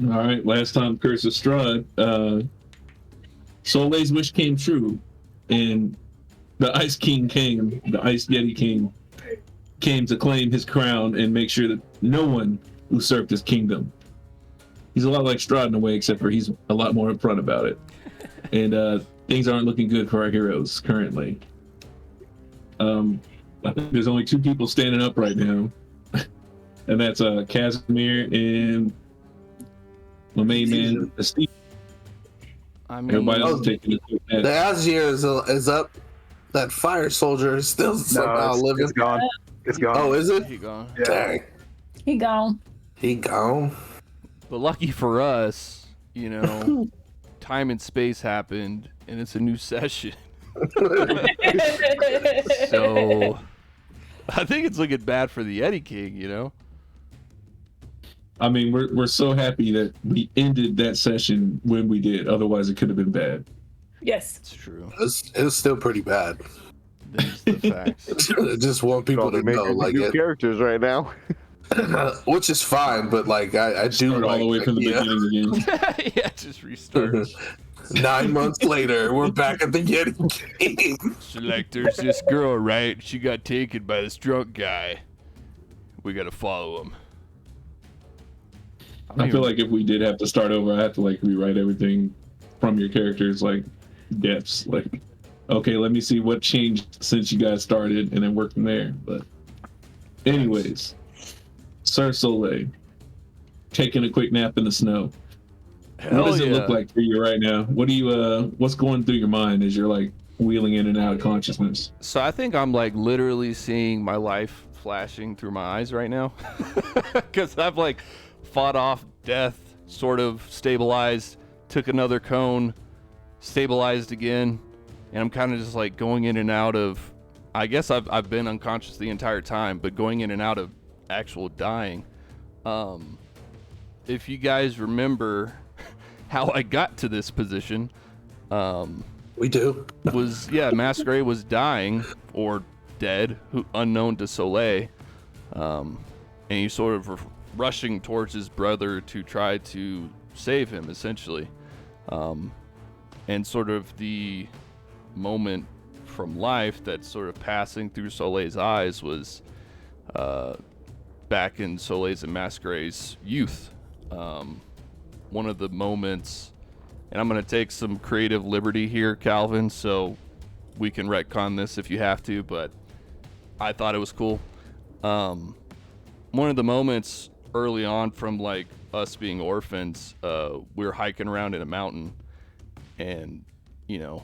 All right, last time Curse of Strahd, Soleil's wish came true, and the Ice King came, the Ice Yeti King came to claim his crown and make sure that no one usurped his kingdom. He's a lot like Strahd in a way, except for he's a lot more upfront about it. And things aren't looking good for our heroes currently. I think there's only two people standing up right now, and that's Casimir and my main man, Steve. I mean, Everybody else is taking a quick nap. The Azir is up. That fire soldier is still somehow living. It's gone. It's gone. Oh, is it? he gone. Yeah. Dang. He gone. He gone. But lucky for us, you know, time and space happened, and it's a new session. So I think it's looking bad for the Yeti King, you know? I mean, we're so happy that we ended that session when we did. Otherwise, it could have been bad. Yes. It's true. It was still pretty bad. There's the facts. I just want people Well, to they're know, making like, new characters right now. which is fine, but like I do Start like all the way from the beginning again. Yeah, just restart. 9 months later, we're back at the Yeti King. So, like, there's this girl, right? She got taken by this drunk guy. We gotta follow him. I feel like if we did have to start over, I have to like rewrite everything from your characters, like depths. Like, okay, let me see what changed since you guys started, and then work from there. But, anyways, Sir Soleil taking a quick nap in the snow. Hell What does it yeah. look like for you right now? What do you what's going through your mind as you're like wheeling in and out of consciousness? So I think I'm like literally seeing my life flashing through my eyes right now. Because I've like fought off death, sort of stabilized, took another cone, stabilized again, and I'm kind of just like going in and out of, I guess I've been unconscious the entire time, but going in and out of actual dying. If you guys remember how I got to this position, We do. Masquerade was dying or dead, unknown to Soleil, and he's sort of rushing towards his brother to try to save him, essentially. And sort of the moment from life that's sort of passing through Soleil's eyes was back in Soleil's and Masquerade's youth. One of the moments, and I'm going to take some creative liberty here, Calvin, so we can retcon this if you have to, but I thought it was cool. One of the moments early on from like us being orphans, we were hiking around in a mountain, and you know,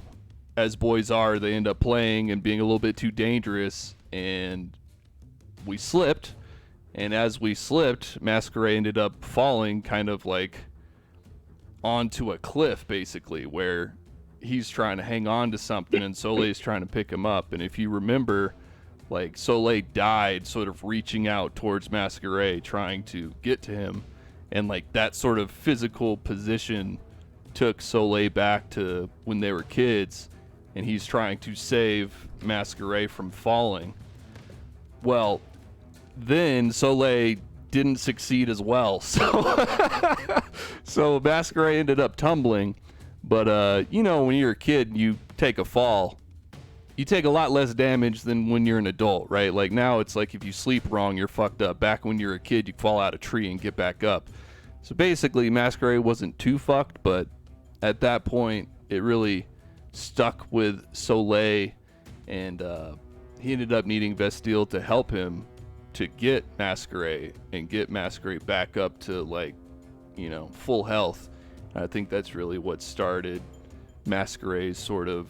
as boys are, they end up playing and being a little bit too dangerous, and we slipped, and as we slipped, Masquerade ended up falling kind of like onto a cliff, basically, where he's trying to hang on to something and Soleil's trying to pick him up. And if you remember, like, Soleil died sort of reaching out towards Masquerade, trying to get to him, and like that sort of physical position took Soleil back to when they were kids, and he's trying to save Masquerade from falling. Well, then Soleil didn't succeed as well, so Masquerade ended up tumbling. But you know, when you're a kid, you take a fall, you take a lot less damage than when you're an adult, right? Like now it's like if you sleep wrong, you're fucked up. Back when you're a kid, you fall out a tree and get back up. So basically Masquerade wasn't too fucked, but at that point it really stuck with Soleil, and he ended up needing Vestille to help him to get Masquerade and get Masquerade back up to, like, you know, full health. I think that's really what started Masquerade's sort of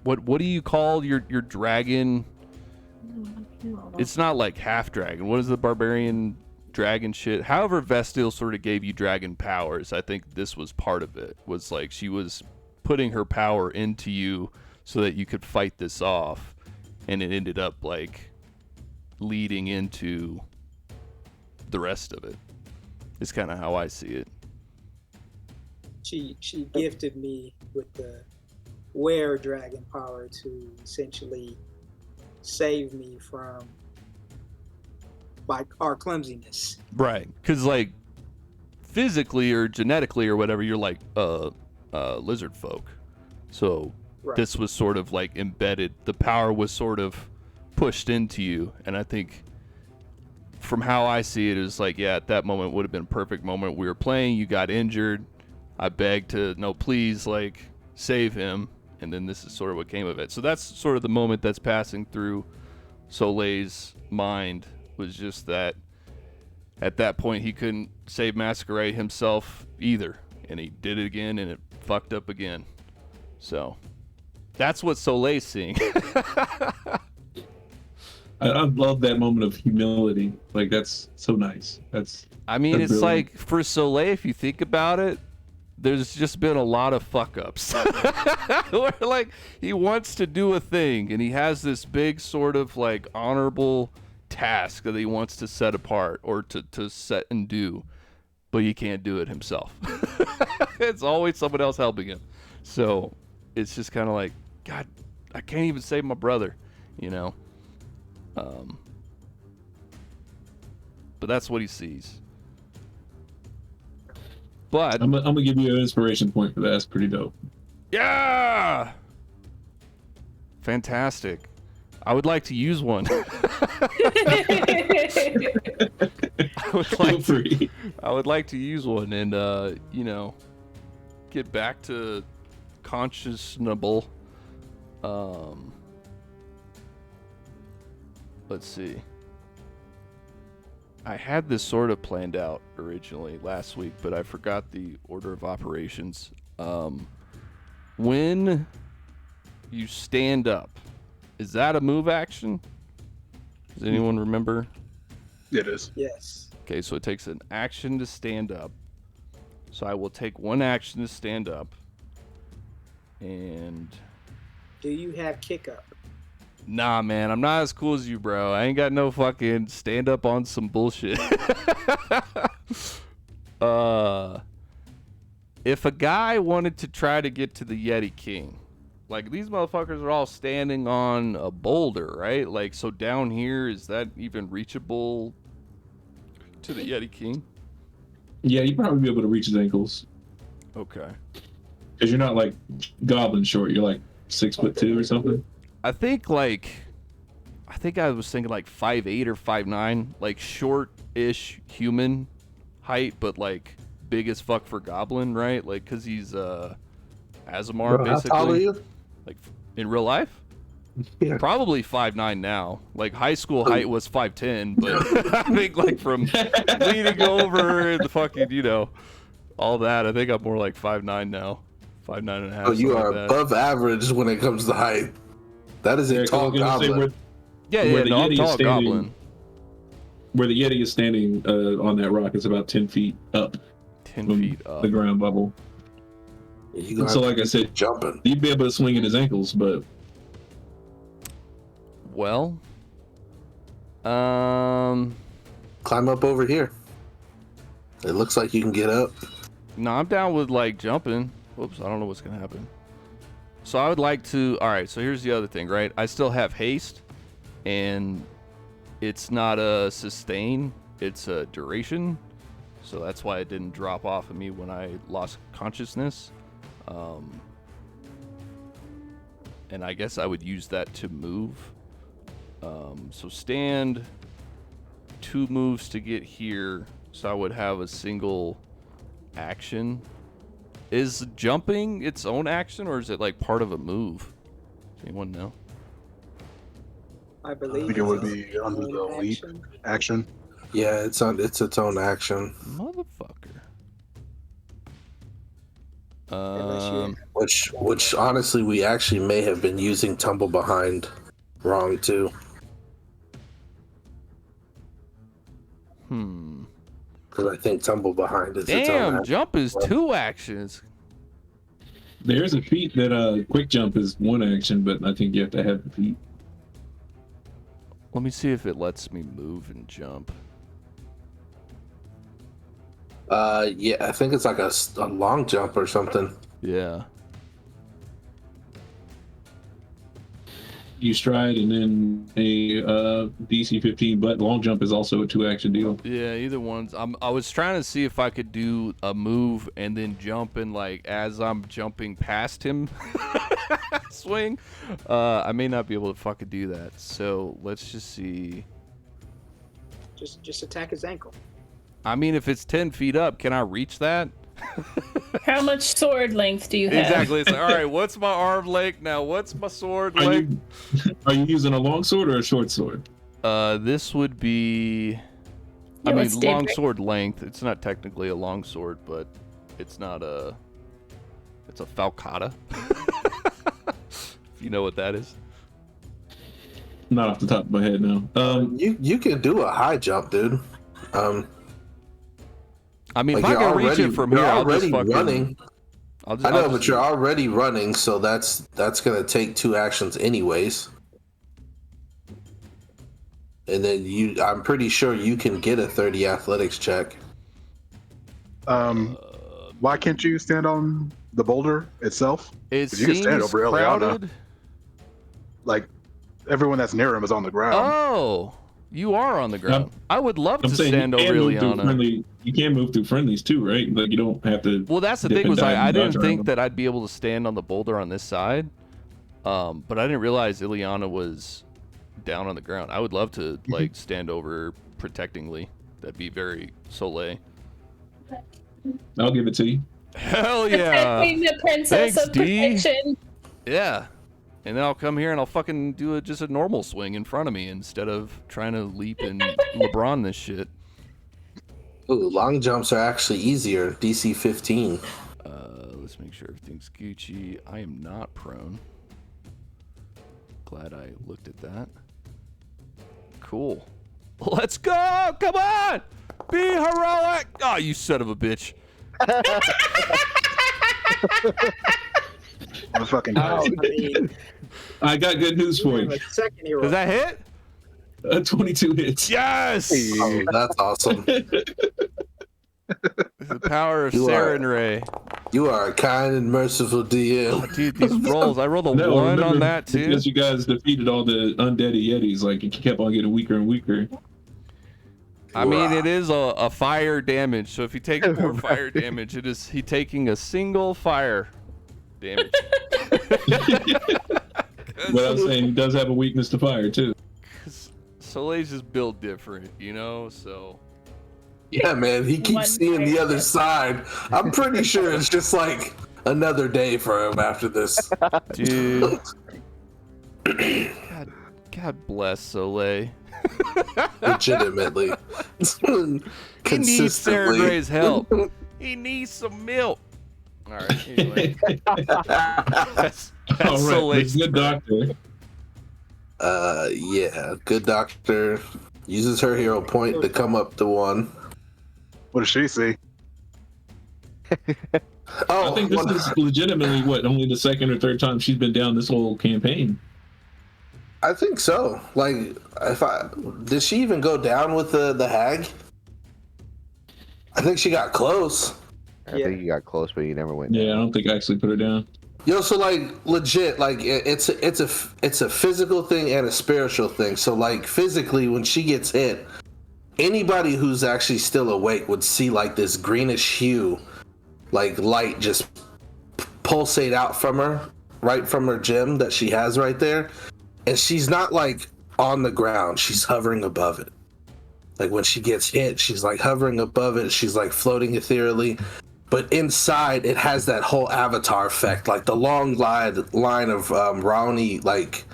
what do you call your dragon? It's not like half dragon. What is the barbarian dragon shit? However, Vestille sort of gave you dragon powers. I think this was part of it. Was like she was putting her power into you so that you could fight this off. And it ended up like leading into the rest of it. It's kind of how I see it. She gifted me with the were dragon power to essentially save me from by our clumsiness. Right. Because, like, physically or genetically or whatever, you're like lizard folk. So Right. this was sort of like embedded. The power was sort of pushed into you. And I think from how I see it is like, yeah, at that moment would have been a perfect moment. We were playing, you got injured. I begged to, no, please, like, save him. And then this is sort of what came of it. So that's sort of the moment that's passing through Soleil's mind, was just that at that point he couldn't save Masquerade himself either. And he did it again, and it fucked up again. So that's what Soleil's seeing. I love that moment of humility. Like, that's so nice. I mean, That's it's brilliant. like, for Soleil, if you think about it, there's just been a lot of fuck ups. Where, like, he wants to do a thing, and he has this big sort of, like, honorable task that he wants to set apart or to set and do, but he can't do it himself. It's always someone else helping him. So it's just kind of like, God, I can't even save my brother, you know? But that's what he sees. But I'm gonna give you an inspiration point for that. That's pretty dope. yeah, fantastic. I would like to use one. Feel free. I would like to use one and you know, get back to conscionable. Let's see. I had this sort of planned out originally last week, but I forgot the order of operations. When you stand up, is that a move action? Does anyone remember? It is. Yes. Okay, so it takes an action to stand up. So I will take one action to stand up. And Do you have kick up? nah, man, I'm not as cool as you, bro. I ain't got no fucking stand up on some bullshit. If a guy wanted to try to get to the Yeti King, like, these motherfuckers are all standing on a boulder, right? Like, so down here, is that even reachable to the Yeti King? Yeah, you'd probably be able to reach his ankles Okay. because you're not like goblin short. You're like 6'2" or something. I think I was thinking like 5'8" or 5'9", like short-ish human height, but like big as fuck for goblin, right? Like, cause he's Azamar, Bro, how basically. tall are you? Like in real life, Yeah. probably 5'9" now. Like high school height was 5'10", but I think like from leaning over the fucking, you know, all that, I think I'm more like 5'9" now, 5'9" and a half. Oh, you something are like that. above average when it comes to height. That is a Yeah, 'cause I tall was gonna say goblin. Yeah, where the no, I'm Yeti is tall standing- goblin. where the Yeti is standing on that rock is about 10 feet up 10 from feet up. the ground level. You And so, like I said, jumping. you'd be able to swing at his ankles, but Well, Climb up over here. It looks like you can get up. no, I'm down with like jumping. Whoops, I don't know what's gonna happen. So I would like to. All right, so here's the other thing, right? I still have haste, and it's not a sustain; it's a duration. So that's why it didn't drop off of me when I lost consciousness. And I guess I would use that to move. So stand, 2 moves to get here. So I would have a single action. Is jumping its own action, or is it like part of a move? Does anyone know? I believe think it would it's be under an the leap action. action. Yeah, it's its own action. Motherfucker. Unless you- Which honestly, we actually may have been using tumble behind wrong too. Because I think tumble behind is its own Damn, action. jump is 2 actions. there's a feat that quick jump is 1 action, but I think you have to have the feat. Let me see if it lets me move and jump. Yeah, I think it's like a long jump or something. Yeah. use stride, and then a DC 15. But long jump is also a 2-action deal. Yeah, either one's. I was trying to see if I could do a move and then jump and like as I'm jumping past him, swing. I may not be able to fucking do that. So let's just see. Just attack his ankle. I mean, if it's 10 feet up, can I reach that? How much sword length do you have? Exactly. It's like, all right, what's my arm length now? What's my sword length? Are you using a long sword or a short sword? This would be. I Yeah, mean, let's do long it. sword length. It's not technically a long sword, but it's not a. It's a falcata. If you know what that is. Not off the top of my head now. You can do a high jump, dude. I mean, Like if I you're can reach already- it from you're here, I'll just already fucking. running. I'll just, I know, I'll but just- you're already running, so that's gonna take 2 actions anyways. And then I'm pretty sure you can get a 30 athletics check. Why can't you stand on the boulder itself? It 'Cause you can stand seems over Eliana. crowded. Like everyone that's near him is on the ground. Oh, you are on the ground. I would love I'm to saying stand you over can move through Ileana. friendly. You can move through friendlies too, right? Like you don't have to. Well, that's the dip thing and was dive I and didn't dodge think around that I'd be able to stand on the boulder on this side, but I didn't realize Ileana was down on the ground. I would love to like stand over protectingly. That'd be very Soleil. I'll give it to you. Hell yeah, Protecting the princess Thanks, of D. protection. yeah. And then I'll come here and I'll fucking do just a normal swing in front of me instead of trying to leap and LeBron this shit. Ooh, long jumps are actually easier. DC 15. Let's make sure everything's Gucci. I am not prone. Glad I looked at that. Cool. Let's go! Come on! Be heroic! Oh, you son of a bitch. I'm fucking I mean, I got good news for you you. have a second hero. Does that hit? 22 hits. Yes! Oh, that's awesome. The power of You are- Saren Ray. You are a kind and merciful DM. Oh, dude, these rolls. I rolled a No, 1 remember, on that, too. Because you guys defeated all the undead Yetis, like it kept on getting weaker and weaker. I mean, it is a fire damage, so if you take more fire damage, it is he taking a single fire damage. But I'm saying he does have a weakness to fire too. Soleil's just built different, you know, so. Yeah, man, he One keeps seeing the fire other damage. side. I'm pretty sure it's just like another day for him after this. Dude. God bless Soleil. Legitimately. He needs Sarah Consistently. Gray's help. He needs some milk. All right, anyway. That's All right, Soleil's the good doctor. Yeah, good doctor uses her hero point to come up to 1. What does she see? Oh, I think this one- is legitimately only the second or third time she's been down this whole campaign. I think so. Like, did she even go down with the hag? I think she got close. I Yeah. think you got close, but you never went. Yeah, I down. don't think I actually put her down. Yo, so like legit, like it's a physical thing and a spiritual thing. So like physically, when she gets hit, anybody who's actually still awake would see like this greenish hue, like light just pulsate out from her, right from her gem that she has right there, and she's not like on the ground; she's hovering above it. Like when she gets hit, she's like hovering above it. She's like floating ethereally. But inside, it has that whole avatar effect, like the long line of Raoni, like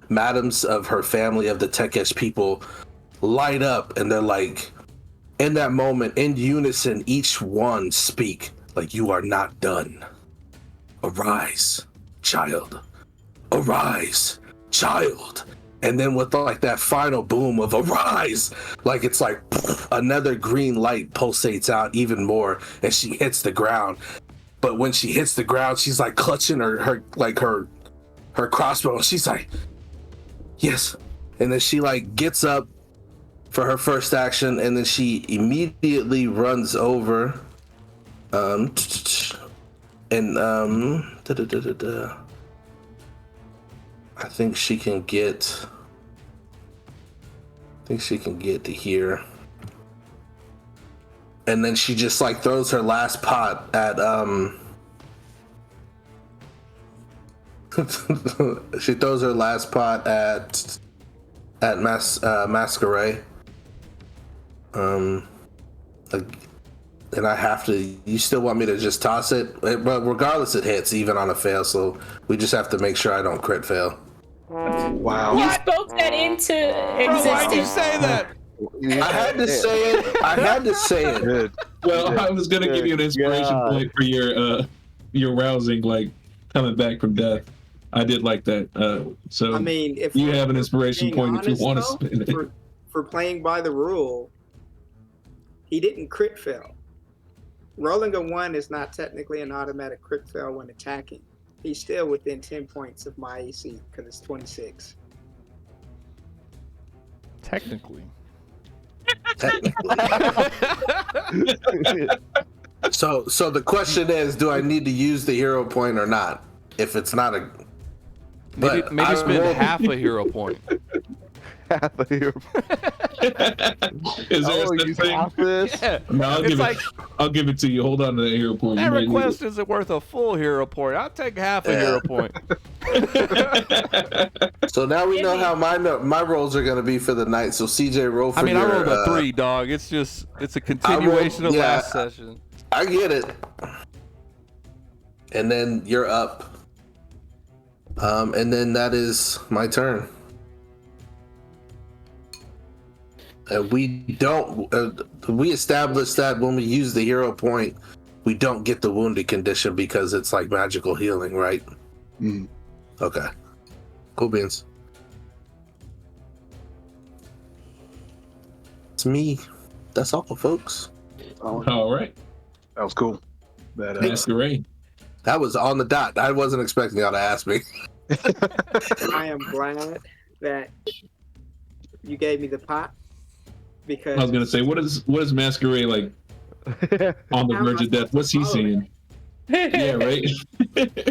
madams of her family of the Tekesh people, light up, and they're like, in that moment, in unison, each one speak like, "You are not done. Arise, child. Arise, child." And then with like that final boom of "arise," like it's like another green light pulsates out even more, and she hits the ground. But when she hits the ground, she's like clutching her crossbow. And she's like, "Yes." And then she like gets up for her first action, and then she immediately runs over. I think she can get. I think she can get to here. And then she just like throws her last pot at she throws her last pot at Masquerade. Like, and I have to. You still want me to just toss it? But regardless, it hits even on a fail. So we just have to make sure I don't crit fail. Wow. You spoke that into Bro, why'd you existence. say that? I had to say it. I had to say it. Good. Well, I was gonna give you an inspiration God. point for your rousing, like coming back from death. I did like that. So I mean, if you we're have an inspiration being point if you honest, want to though, spin it. for playing by the rule, he didn't crit fail. Rolling a 1 is not technically an automatic crit fail when attacking. He's still within 10 points of my AC because it's 26. Technically. Technically. So the question is, do I need to use the hero point or not? If it's not a Maybe But I spend rolled- half a hero point. Half of your. Is there Oh, such use thing? half this? Yeah. No, I'll It's give like I'll give it to you. Hold on to that hero point. You that might need request isn't worth a full hero point. I'll take half a hero point. So now we know how my rolls are going to be for the night. So CJ, roll for I mean, I your, rolled a 3, dog. It's a continuation of yeah. last session. I get it. And then you're up. And then that is my turn. We established that when we use the hero point, we don't get the wounded condition because it's like magical healing, right? Mm. Okay. Cool beans. It's me. That's all, folks. All right. That was cool. That Masquerade. That was on the dot. I wasn't expecting y'all to ask me. I am glad that you gave me the pot because I was gonna say, what is Masquerade like on the verge of death? What's he seeing? Yeah, right.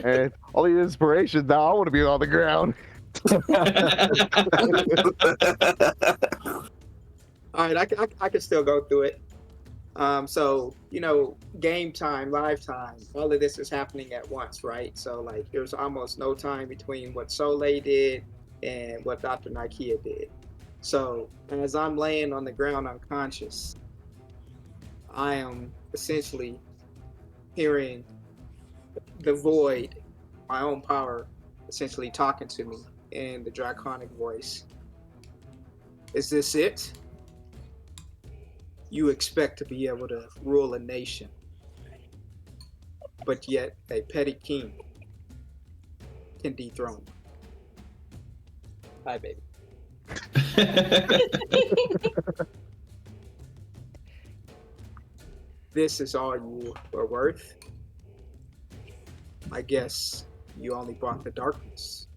And all the inspiration now, I want to be on the ground. all right, I can still go through it. So game time, live time, all of this is happening at once, right? So like there's almost no time between what Soleil did and what Dr. Nikea did. So as I'm laying on the ground unconscious, I am essentially hearing the void, my own power, essentially talking to me in the draconic voice. Is this it? You expect to be able to rule a nation, but yet a petty king can dethrone you. Hi, baby. This is all you are worth. I guess you only brought the darkness.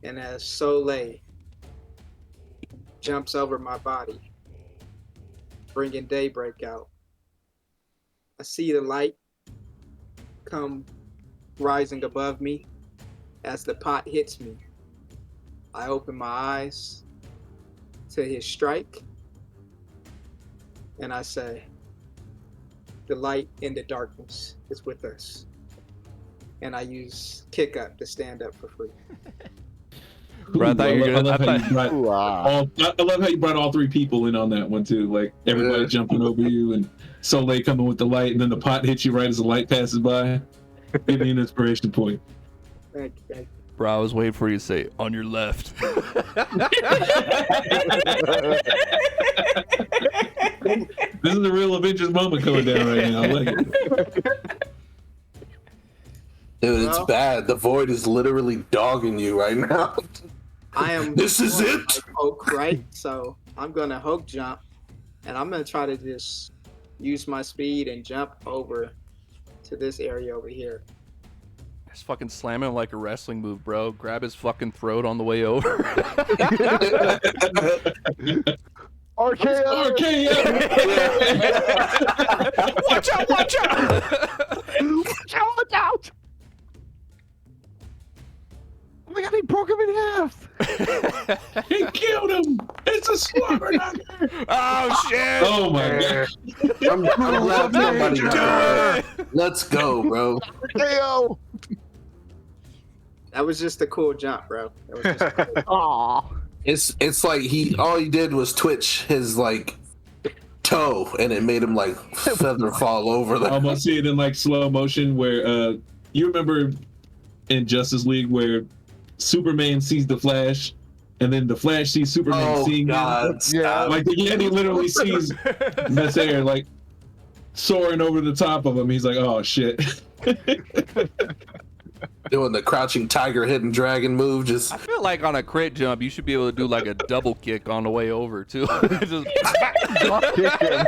And as Soleil jumps over my body, bringing daybreak out, I see the light come rising above me. As the pot hits me, I open my eyes to his strike, and I say, the light in the darkness is with us. And I use kick up to stand up for free. Bro, I thought you were I gonna. love I how you thought, brought I love how you brought all three people in on that one too. Like everybody Yeah. jumping over you and Soleil coming with the light, and then the pot hits you right as the light passes by. Give me an inspiration point. Thank you. bro, I was waiting for you to say on your left. This is a real Avengers moment coming down right now. I like it. Dude, it's Well- bad. The void is literally dogging you right now. I am. This is on it? my Hoke, right? So I'm gonna hoke jump, and I'm gonna try to just use my speed and jump over to this area over here. Just fucking slam him like a wrestling move, bro. Grab his fucking throat on the way over. RKO! Watch out! Watch out! Watch out! god, he broke him in half. He killed him. It's a slobber knocker. Oh shit! Oh my god. I'm glad somebody got it. Let's go, bro. KO. That was just a cool jump, bro. That was just cool. Aw. It's like all he did was twitch his like toe, and it made him like feather fall over. I'm gonna see it in like slow motion where you remember in Justice League where Superman sees the Flash, and then the Flash sees Superman seeing him. Yeah. Like the Yeti literally sees that's air like soaring over the top of him. He's like, oh shit. Doing the crouching tiger, hidden dragon move. Just I feel like on a crit jump, you should be able to do like a double kick on the way over too. Just, Kick him.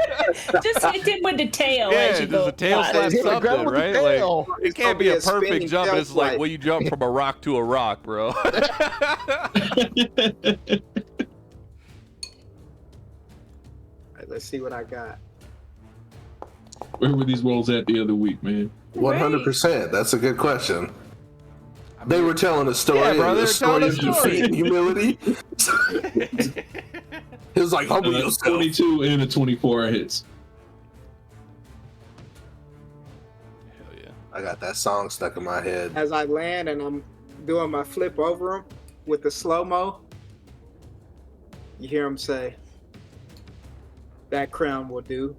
Just hit him with the tail as you just go. a tail by. slap Yeah, grab something, him with the right? tail. Like it It's can't gonna be be a a spinning perfect jump. tail It's like swipe. when you jump from a rock to a rock, bro. Alright, let's see what I got. Where were these rolls at the other week, man? 100%. That's a good question. They were telling a story. Yeah, bro, and they a were telling story a of story. defeat and humility. It was like humble yourself. 22 and a 24 hits. Hell yeah. I got that song stuck in my head. As I land and I'm doing my flip over him with the slow-mo, you hear him say, "That crown will do."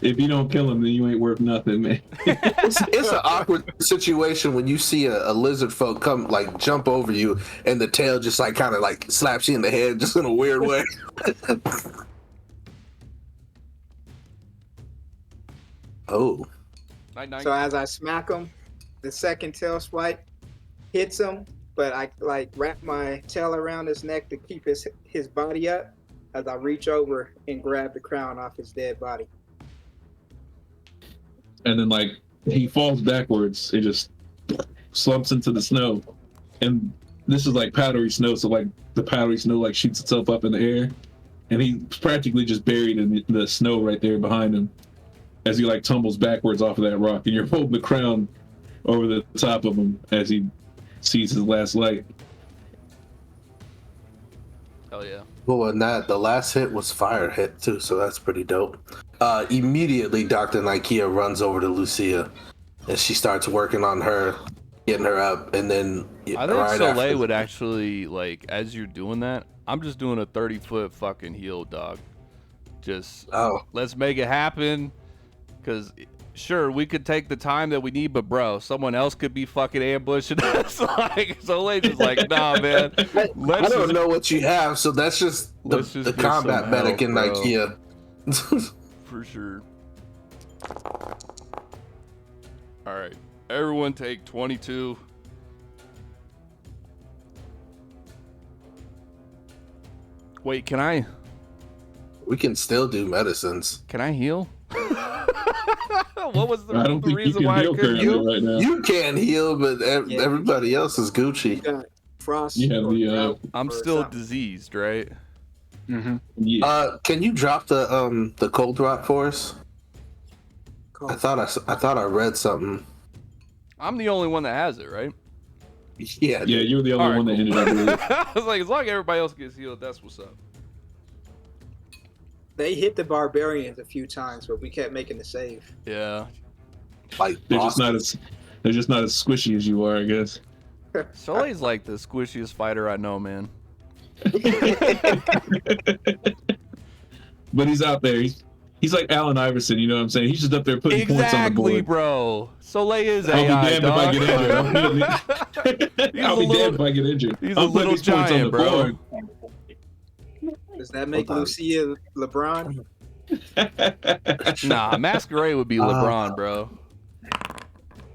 If you don't kill him, then you ain't worth nothing, man. It's an awkward situation when you see a lizard folk come like jump over you and the tail just like kind of like slaps you in the head just in a weird way. Oh, Night, night. So as I smack him, the second tail swipe hits him, but I like wrap my tail around his neck to keep his body up as I reach over and grab the crown off his dead body. And then like he falls backwards, it just slumps into the snow. And this is like powdery snow, so like the powdery snow like shoots itself up in the air, and he's practically just buried in the snow right there behind him as he like tumbles backwards off of that rock, and you're holding the crown over the top of him as he sees his last light. Hell yeah. well, and that the last hit was fire hit too, so that's pretty dope. Immediately, Dr. Nikea runs over to Lucia, and she starts working on her, getting her up, and then I think Soleil would actually, like, as you're doing that, I'm just doing a 30-foot fucking heel, dog. Just, let's make it happen. Because, sure, we could take the time that we need, but, bro, someone else could be fucking ambushing us. Like, Soleil's just like, nah, man. I don't know what you have, so that's just the get combat some medic help, in bro. Nikea. For sure. All right. Everyone take 22. Wait, can I We can still do medicines. heal? What was I don't the think you reason can why I heal couldn't currently heal? right now. You can heal, but Yeah. everybody else is Gucci. You got frost. You have or the, drought I'm or still something. diseased, right? Yeah. Can you drop the cold drop for us? Cold. I thought I read something. I'm the only one that has it, right? Yeah. Yeah, you're the only All right, one that cool. ended up with it. I was like, as long as everybody else gets healed, that's what's up. They hit the barbarians a few times, but we kept making the save. Yeah. Like They're just not as squishy as you are, I guess. Soleil's like the squishiest fighter I know, man. But he's out there. He's like Allen Iverson, you know what I'm saying? He's just up there putting points on the Exactly, board. bro. Soleil is I'll AI, be damned dog. if I get injured. I'll be damned if I get injured. He's I'm a putting little these points on giant, the bro. board. Does that make Hold on. Lucia LeBron? Nah, Masquerade would be LeBron, bro.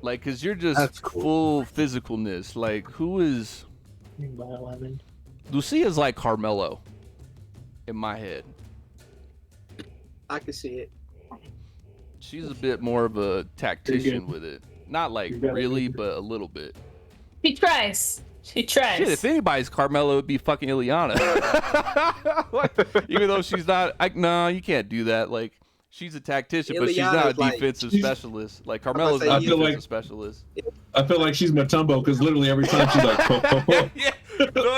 Like, cause you're just That's cool. full physicalness. Like, who is? Lucia's like Carmelo, in my head. I can see it. She's a bit more of a tactician with it. Not like really, but a little bit. She tries. She tries. Shit, if anybody's Carmelo, it would be fucking Ileana. Like, even though she's not. No, you can't do that. Like, She's a tactician, but she's not a Ileana's like- defensive specialist. Like Carmelo's say, not a I feel defensive like- specialist. I feel like she's Matumbo because literally every time she's like, ho, ho, ho. Yeah. No.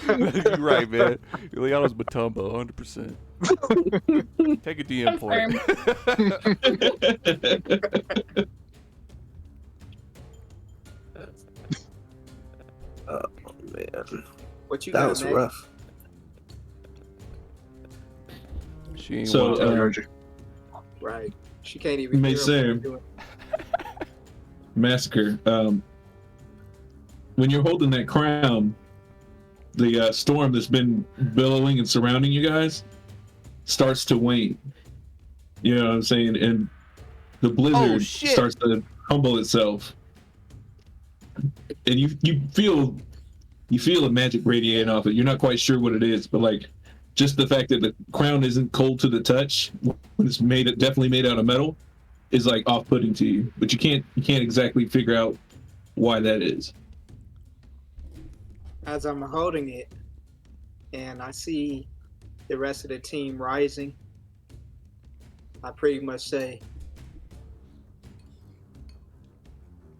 You're right, man. Ileana's Matumbo, 100%. Take a DM point. Oh man, What you that got, was Meg? rough. She ain't So, one I to- heard you. Right. She can't even May hear what say- you're doing. Massacre. When you're holding that crown, the storm that's been billowing and surrounding you guys starts to wane. You know what I'm saying? And the blizzard shit. starts to humble itself. And you feel a magic radiating off it. You're not quite sure what it is, but like just the fact that the crown isn't cold to the touch when it's definitely made out of metal is like off-putting to you. But you can't exactly figure out why that is. As I'm holding it, and I see the rest of the team rising, I pretty much say,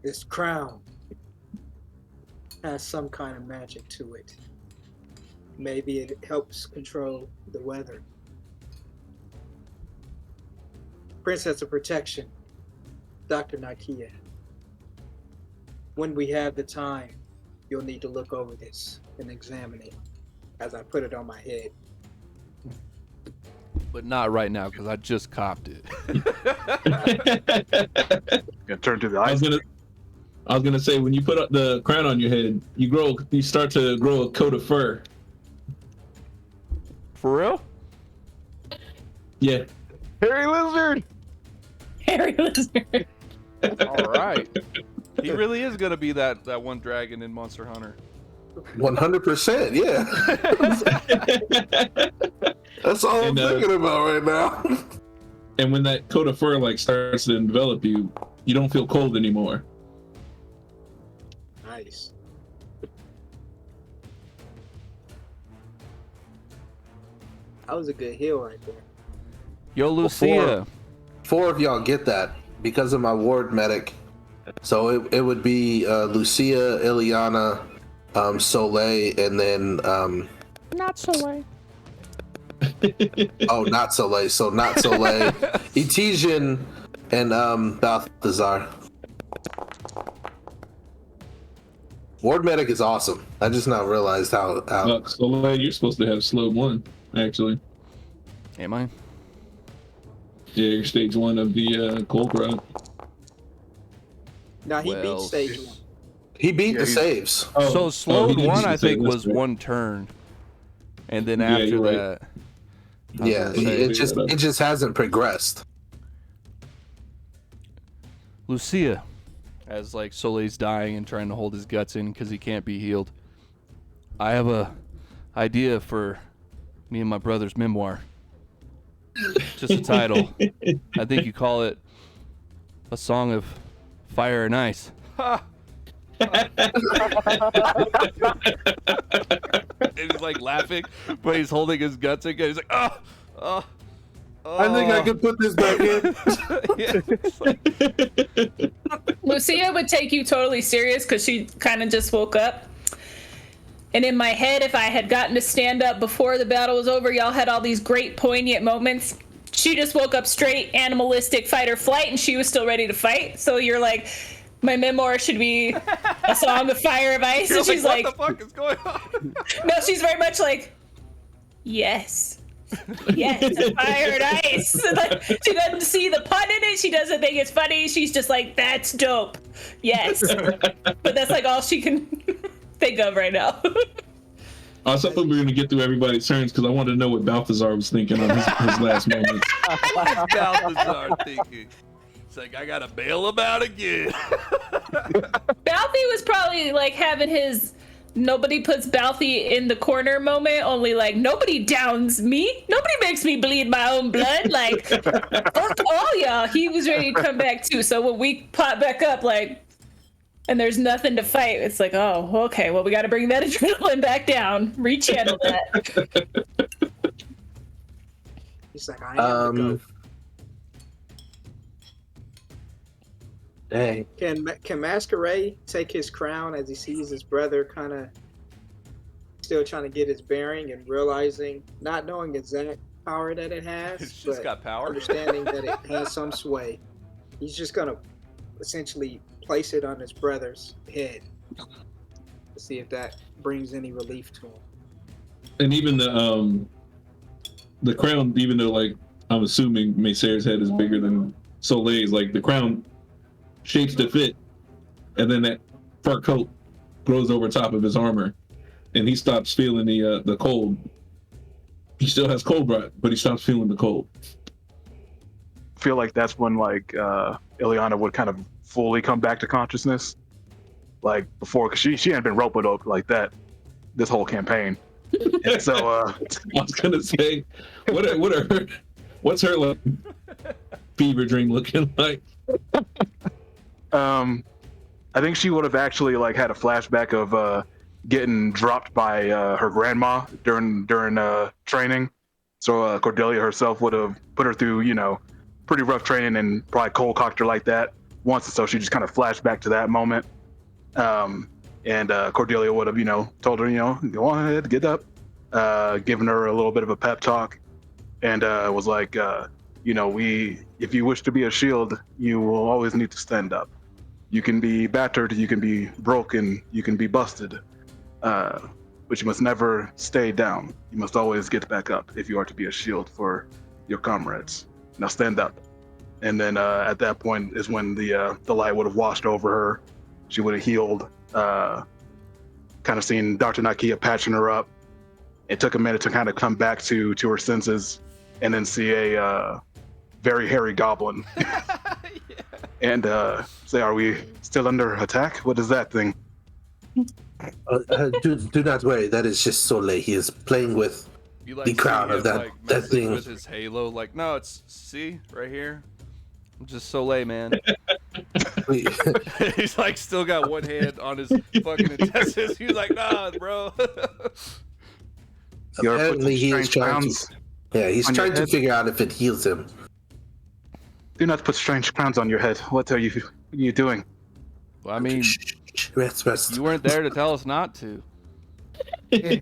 this crown has some kind of magic to it. Maybe it helps control the weather. Princess of Protection, Dr. Nakia. When we have the time, you'll need to look over this and examine it as I put it on my head. but not right now because I just copped it. Gonna turn to the I ice. was gonna say when you put up the crown on your head, you start to grow a coat of fur. For real? Yeah. Hairy lizard. Harry Lizard. All right. He really is gonna be that one dragon in Monster Hunter. 100%, yeah. That's all I'm And, thinking about right now. And when that coat of fur like starts to envelop you, you don't feel cold anymore. Nice. That was a good heal right there. Yo, Lucia. 4 of y'all get that because of my ward medic. So it would be Lucia, Ileana, Soleil, and then Not Soleil. oh, not Soleil. So not Soleil, Etesian, and Balthazar. Ward medic is awesome. I just now realized how Soleil, you're supposed to have slow 1, actually. Am I? Yeah, you're stage 1 of the cold rot. Now he Well, beat stage 1. he beat the he's- saves. So slowed he did one, beat I the think, save, was that's right. one turn, and then Yeah, after you're right. that, I was Yeah, gonna say, it just hasn't progressed. Lucia, as like Soleil's dying and trying to hold his guts in because he can't be healed. I have a idea for me and my brother's memoir. Just a title. I think you call it A Song of Fire and Ice. Ha! And he's like laughing, but he's holding his guts again. He's like, oh, oh, oh. I think I could put this back in. Yeah, it's like- Lucia would take you totally serious because she kind of just woke up. And in my head, if I had gotten to stand up before the battle was over, y'all had all these great poignant moments. She just woke up straight animalistic fight or flight, and she was still ready to fight. So you're like, my memoir should be a song of fire of ice. You're And she's like, like, what the fuck is going on? no, she's very much like, yes. Yes, fire and ice. Like, she doesn't see the pun in it. She doesn't think it's funny. She's just like, that's dope. Yes. But that's like all she can think of right now. I was hoping we were going to get through everybody's turns because I wanted to know what Balthazar was thinking on his last moments. What's Balthazar thinking? It's like, I gotta bail him out again. Balthy was probably like having his nobody puts Balthy in the corner moment, only like nobody downs me. Nobody makes me bleed my own blood. Like, fuck all y'all. He was ready to come back too. So when we pop back up, like, and there's nothing to fight, it's like, oh, okay, well, we got to bring that adrenaline back down, rechannel that. He's like, I am the goat. Dang. Can Masquerade take his crown as he sees his brother kind of still trying to get his bearing and realizing, not knowing exact power that it has, It's just but got power. understanding that it has some sway. He's just gonna essentially place it on his brother's head to see if that brings any relief to him. And even the crown, even though like I'm assuming Mayser's head is bigger than Soleil's, like the crown shapes to fit, and then that fur coat grows over top of his armor, and he stops feeling the cold. He still has cold breath, but he stops feeling the cold. Feel like that's when like Ileana would kind of fully come back to consciousness, like before, because she hadn't been rope like that this whole campaign. And so I was gonna say, what's her like fever dream looking like? I think she would have actually like had a flashback of getting dropped by her grandma during training. So Cordelia herself would have put her through, pretty rough training and probably cold cocked her like that once. So she just kind of flashed back to that moment. And Cordelia would have, told her, go on ahead, get up, giving her a little bit of a pep talk, and was like, if you wish to be a shield, you will always need to stand up. You can be battered, you can be broken, you can be busted, but you must never stay down. You must always get back up if you are to be a shield for your comrades. Now stand up. And then at that point is when the light would have washed over her. She would have healed, kind of seen Dr. Nakia patching her up. It took a minute to kind of come back to her senses, and then see a very hairy goblin. Yeah. And say, are we still under attack? What is that thing? Do not worry. That is just Soleil. He is playing with You like the crown see of him, that like, that messing thing. with his halo. Like, no, it's see right here. I'm just Soleil, man. We- He's like still got one hand on his fucking intestines. He's like, nah, bro. You ever put Apparently, he is strange trying crowns? to. Yeah, he's on your trying to head? figure out if it heals him. Do not put strange crowns on your head. What are you doing? Well, I mean, Shh, rest. you weren't there to tell us not to. And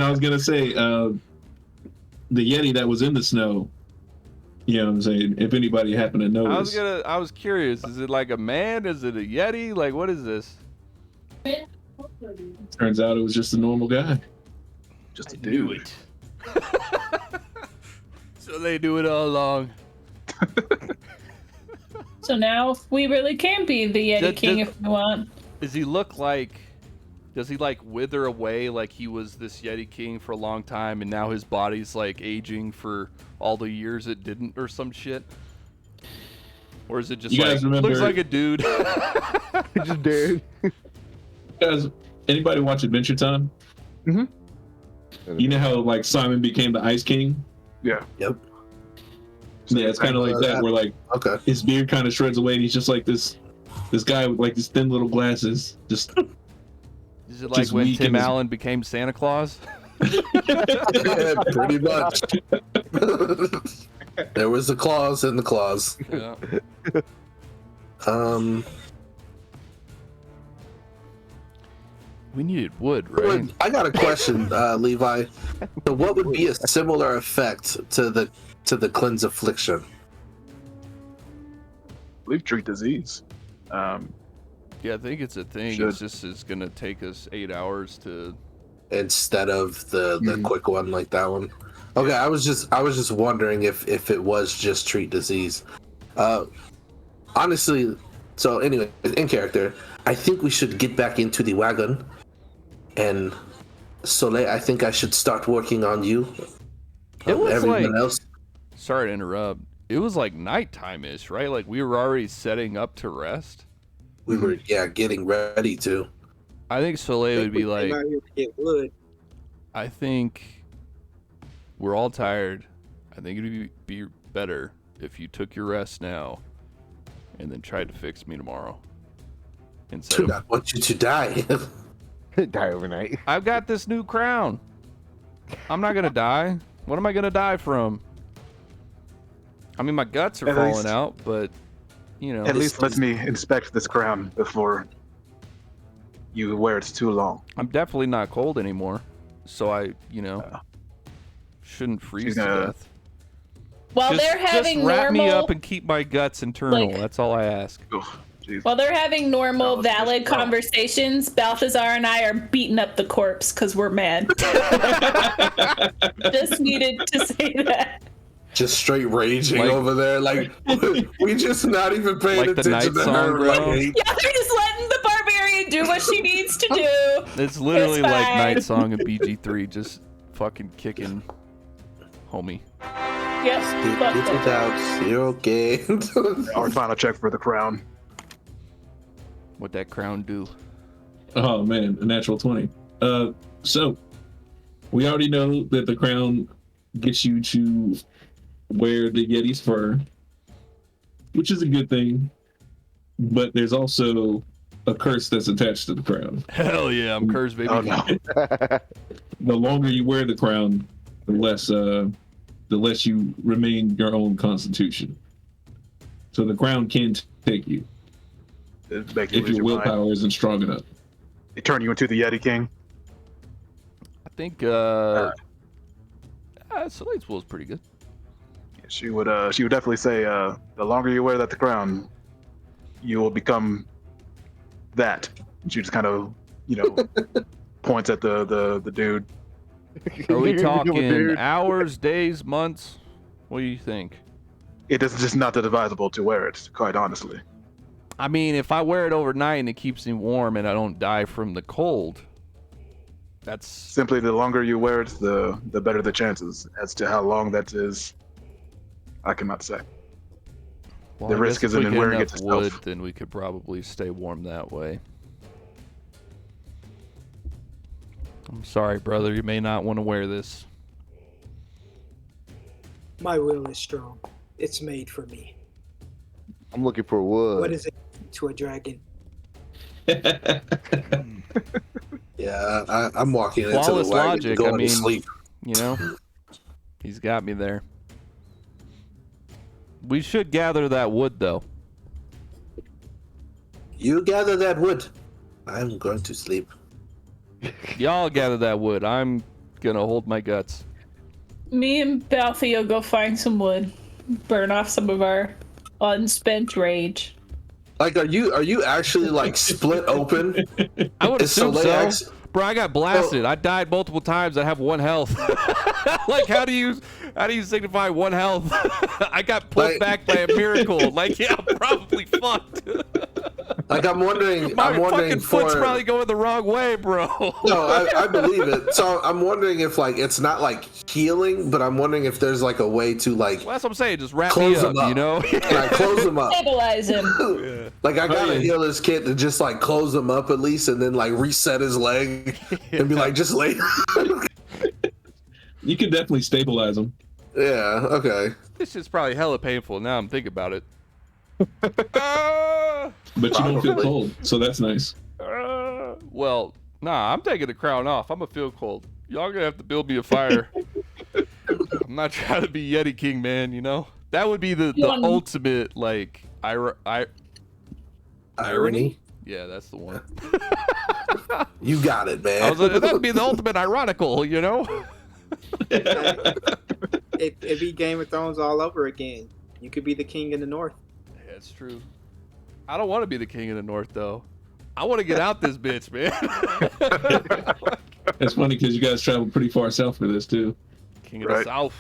I was gonna say, the Yeti that was in the snow. You know what I'm saying? If anybody happened to notice, I was curious. Is it like a man? Is it a Yeti? Like, what is this? turns out it was just a normal guy. Just a I knew dude. it. So they do it all along. So now we really can be the Yeti King if we want. Does he look like? Does he like wither away like he was this Yeti King for a long time, and now his body's like aging for all the years it didn't, or some shit? Or is it just You like guys remember- looks like a dude? Just dude. Guys, anybody watch Adventure Time? You know how like Simon became the Ice King? Yeah. Yep. Yeah, it's kind of like that, where like Okay. his beard kind of shreds away, and he's just like this guy with like these thin little glasses. Just Is it like Just when weak Tim in his- Allen became Santa Claus? Yeah, pretty much. There was the claws and the claws. Yeah. We needed wood, right? I got a question, Levi. So, what would be a similar effect to the cleanse affliction I believe treat disease. Yeah, I think it's a thing. Should. It's gonna take us 8 hours to. instead of the quick one like that one? Okay, I was just wondering if it was just treat disease. Honestly, so anyway, in character, I think we should get back into the wagon. And Soleil, I think I should start working on you. It was Everyone like- else. Sorry to interrupt. It was like nighttime-ish, right? Like we were already setting up to rest. We were getting ready to. I think Soleil would be We like, came out here to get wood. I think we're all tired. I think it'd be better if you took your rest now and then tried to fix me tomorrow. Instead Do of, not want you to die. Die overnight. I've got this new crown. I'm not gonna die. What am I gonna die from? I mean, my guts are At falling least- out, but you know, At least let me inspect this crown before you wear it too long. I'm definitely not cold anymore, so I, shouldn't freeze She's to gonna- death. While Just, they're having just wrap me normal, up and keep my guts internal. like- That's all I ask. Oh, jeez. while they're having normal, No, it's just valid wrong. conversations, Balthazar and I are beating up the corpse because we're mad. Just needed to say that. Just straight raging Like- over there, like we just not even paying Like the attention Night to her. Song, Like, bro. hey, Yeah, they're just letting the barbarian do what she needs to do. It's literally It's like fine. Night Song and BG3 just fucking kicking homie. Yep. fuck get it that. out. You're okay. Our final check for the crown. What that crown do? Oh man, a natural 20. So we already know that the crown gets you to wear the Yeti's fur, which is a good thing. But there's also a curse that's attached to the crown. Hell yeah, I'm cursed, baby. Oh no. The longer you wear the crown, the less you remain your own constitution. So the crown can take you It makes you if lose your your mind. willpower isn't strong enough. They turn you into the Yeti King. I think Soleil's will is pretty good. She would definitely say, the longer you wear the crown, you will become that. And she just kind of, points at the dude. Are we You talking dude. hours, days, months? What do you think? It is just not that advisable to wear it, quite honestly. I mean, if I wear it overnight and it keeps me warm and I don't die from the cold, that's Simply, the longer you wear it, the better the chances. As to how long that is, I cannot say. well, the I risk guess if isn't we in get wearing it enough wood, itself. then we could probably stay warm that way. I'm sorry, brother. You may not want to wear this. My will is strong. It's made for me. I'm looking for wood. What is it to a dragon? Yeah, I'm walking into Flawless the wagon, logic, going I mean- to sleep. You know? He's got me there. We should gather that wood, though. You gather that wood. I'm going to sleep. Y'all gather that wood. I'm gonna hold my guts. Me and Balthia go find some wood, burn off some of our unspent rage. Like, are you actually like split open? I would Is assume so. Soleil act- Bro, I got blasted. I died multiple times. I have 1 health. Like, how do you signify 1 health? I got put Like- back by a miracle. Like, yeah, I'm probably fucked. Like, I'm wondering My fucking for. foot's probably going the wrong way, bro. No, I believe it. So I'm wondering if like it's not like healing, but I'm wondering if there's like a way to like Well, that's what I'm saying. Just wrap Close me them up, up. you know? like close them up. Stabilize him. Like I gotta yeah. heal this kid to just like close him up at least, and then like reset his leg and be like, just lay. You can definitely stabilize them. Yeah. Okay. This shit's probably hella painful now I'm thinking about it. Ah! But you don't feel Probably. cold, so that's nice. Well, nah, I'm taking the crown off. I'm gonna feel cold. Y'all gonna have to build me a fire. I'm not trying to be Yeti King, man, you know? That would be the Yeah. ultimate, like, Irony. Yeah, that's the one. You got it, man. That'd be the ultimate ironical, you know? It'd be Game of Thrones all over again. You could be the king in the north. Yeah, it's true. I don't want to be the king of the north, though. I want to get out this bitch, man. It's funny because you guys traveled pretty far south for this too. King of the Right. South.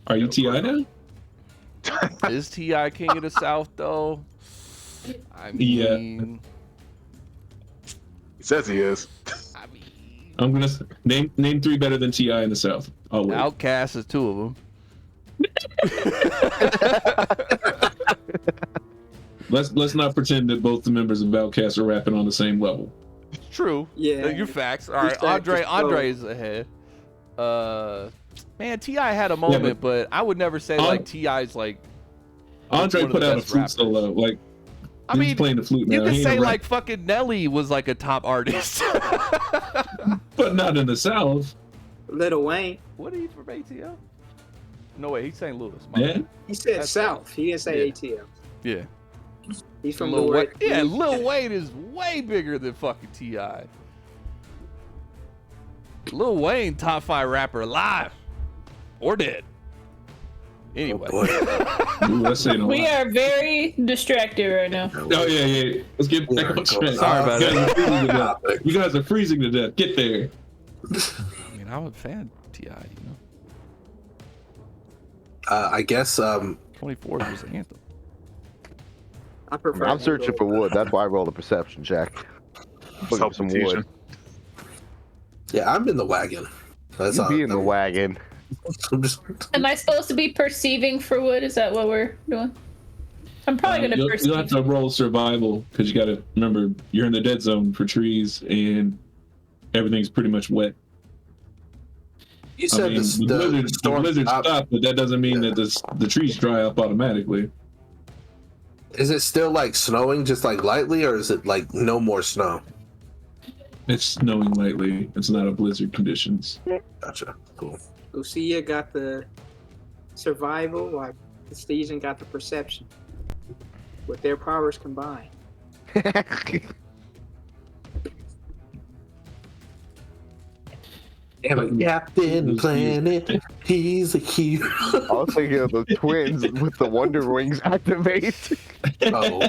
Are you Ti now? Is T.I. King of the South, though? I Yeah. mean... He says he is. I mean... I'm gonna name 3 better than Ti in the south. I'll wait. Outcast is 2 of them. Let's not pretend that both the members of Outcast are rapping on the same level. True. Yeah. You're facts. All right, Respect is Andre's ahead. Man, T.I. had a moment, but I would never say like T.I.'s like Andre one of the put out a best fruit rappers. solo. Like I He's mean, playing the flute now. you could He ain't say a rap- like fucking Nelly was like a top artist. but not in the South. Lil Wayne. What are you from ATL? No way, he's St. Louis. My Yeah. bad. He said That's- South. He didn't say yeah. ATL. Yeah. He's from Lil Wayne. Lord. Yeah, Lil Wayne is way bigger than fucking T.I. Lil Wayne, top 5 rapper alive or dead. Anyway. Ooh, that's saying a We lot. are very distracted right now. Oh yeah. Let's get back on track. Sorry about that. You guys are freezing to death. Get there. I mean, I'm a fan of T.I., you know. I guess 24 was the anthem. I prefer. I'm searching for wood. That's why I rolled a perception check. Looking for some Self-confusion. wood. yeah, I'm in the wagon. That's You all. be in the wagon. I'm just, Am I supposed to be perceiving for wood? Is that what we're doing? I'm probably gonna You'll have perceive. to roll survival because you got to remember you're in the dead zone for trees and everything's pretty much wet. you I said mean, the storm blizzard stopped. stopped, but that doesn't mean Yeah. that the trees dry up automatically. Is it still like snowing, just like lightly, or is it like no more snow? It's snowing lightly. It's not a blizzard conditions. Gotcha. Cool. Lucia got the survival, while Stephen got the perception. With their powers combined. Captain Planet, he's a hero. I was thinking of the twins with the Wonder Wings activate. Oh,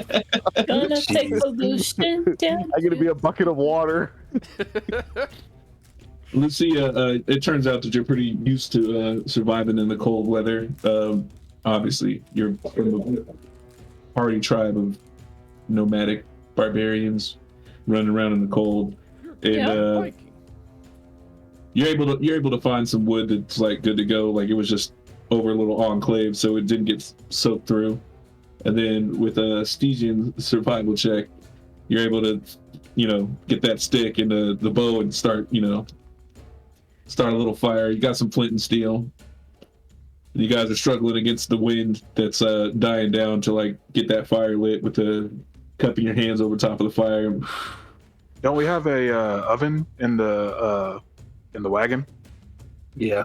Gonna take Jeez. pollution down. I'm gonna be a bucket of water. Lucia, it turns out that you're pretty used to surviving in the cold weather. Obviously, you're from a party tribe of nomadic barbarians running around in the cold, and Yeah. you're able to find some wood that's like good to go. Like it was just over a little enclave, so it didn't get soaked through. And then with a Stygian survival check, you're able to, get that stick and the bow and start a little fire. You got some flint and steel. You guys are struggling against the wind that's dying down to like get that fire lit with the cupping your hands over top of the fire. Don't we have a oven in the wagon? yeah.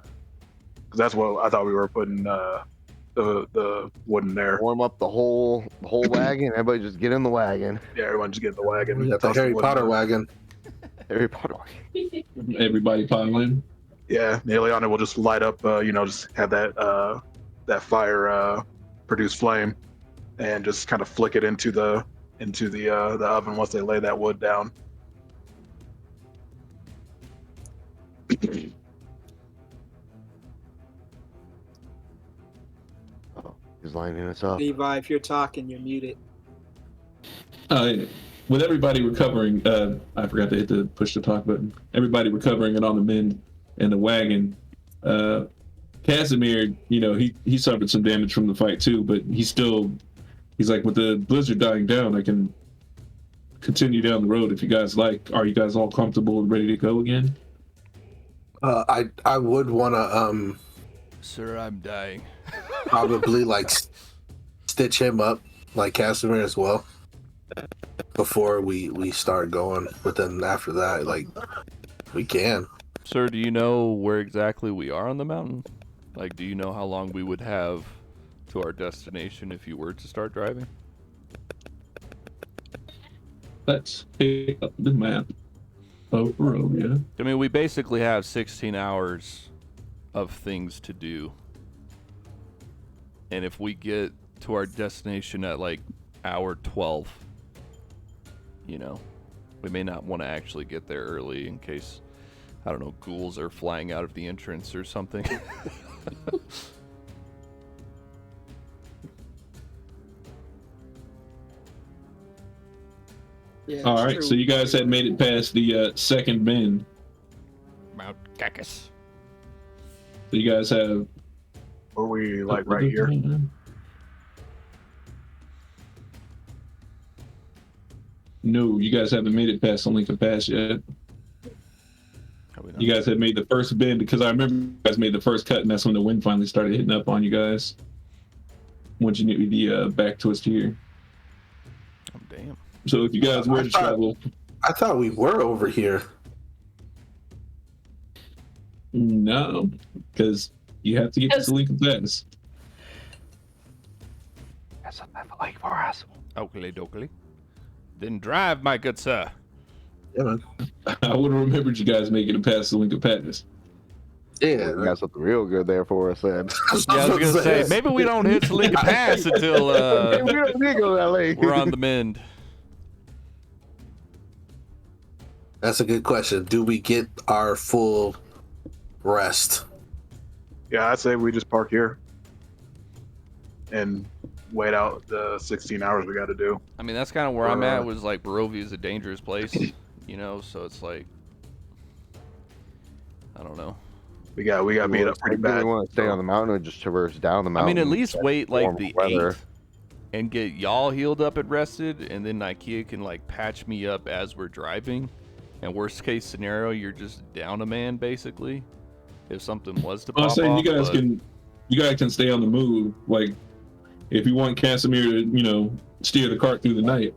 'Cause that's what I thought we were putting the wood in there. Warm up the whole wagon. Everybody just get in the wagon. Yeah, everyone just get in the wagon. We got the toss Harry wood in Potter there. wagon. Harry Potter wagon. Everybody pile in. Yeah, Eliana will just light up. Just have that fire produce flame, and just kind of flick it into the oven once they lay that wood down. Oh, he's lining us up. Levi, if you're talking, you're muted. With everybody recovering, I forgot to hit the push to talk button. Everybody recovering and on the mend in the wagon. Casimir, he suffered some damage from the fight too, but he's like, with the blizzard dying down, I can continue down the road if you guys like. Are you guys all comfortable and ready to go again? I would want to Sir, I'm dying. probably like stitch him up like Casimir as well before we start going. But then after that, like we can. Sir, do you know where exactly we are on the mountain? Like, do you know how long we would have to our destination if you were to start driving? Let's pick up the map of Barovia. I mean, we basically have 16 hours of things to do. And if we get to our destination at like hour 12, we may not want to actually get there early in case, I don't know, ghouls are flying out of the entrance or something. Yeah, All it's right, true. so you guys had made it past the second bend. Mount Cacus. So you guys have Or we like right here? No, you guys haven't made it past the Lincoln Pass yet. Have we not? You guys had made the first bend because I remember you guys made the first cut, and that's when the wind finally started hitting up on you guys. Once you knew the back twist here. I'm So if you guys were to travel, I thought we were over here. no, because you have to get to Selika Pass. That's a like for us. Oakley dokley. Then drive, my good sir. Yeah, man. I would have remembered you guys making it past Selika Pass. Yeah, We got something real good there for us then. Yeah, I was gonna say maybe we don't hit Selika Pass until We don't need to go to LA. we're on the mend. that's a good question. Do we get our full rest? Yeah, I'd say we just park here and wait out the 16 hours we got to do. I mean, that's kind of where I'm at. Was like Barovia is a dangerous place, you know. So it's like, I don't know. We got beat up pretty Do bad. we want to stay on the mountain or just traverse down the I mountain? mean, at least wait like warm the weather. 8th and get y'all healed up and rested, and then Ikea can like patch me up as we're driving. And worst case scenario, you're just down a man basically. If something was to I'm pop saying off, you guys can stay on the move. Like, if you want Casimir to, you know, steer the cart through the night,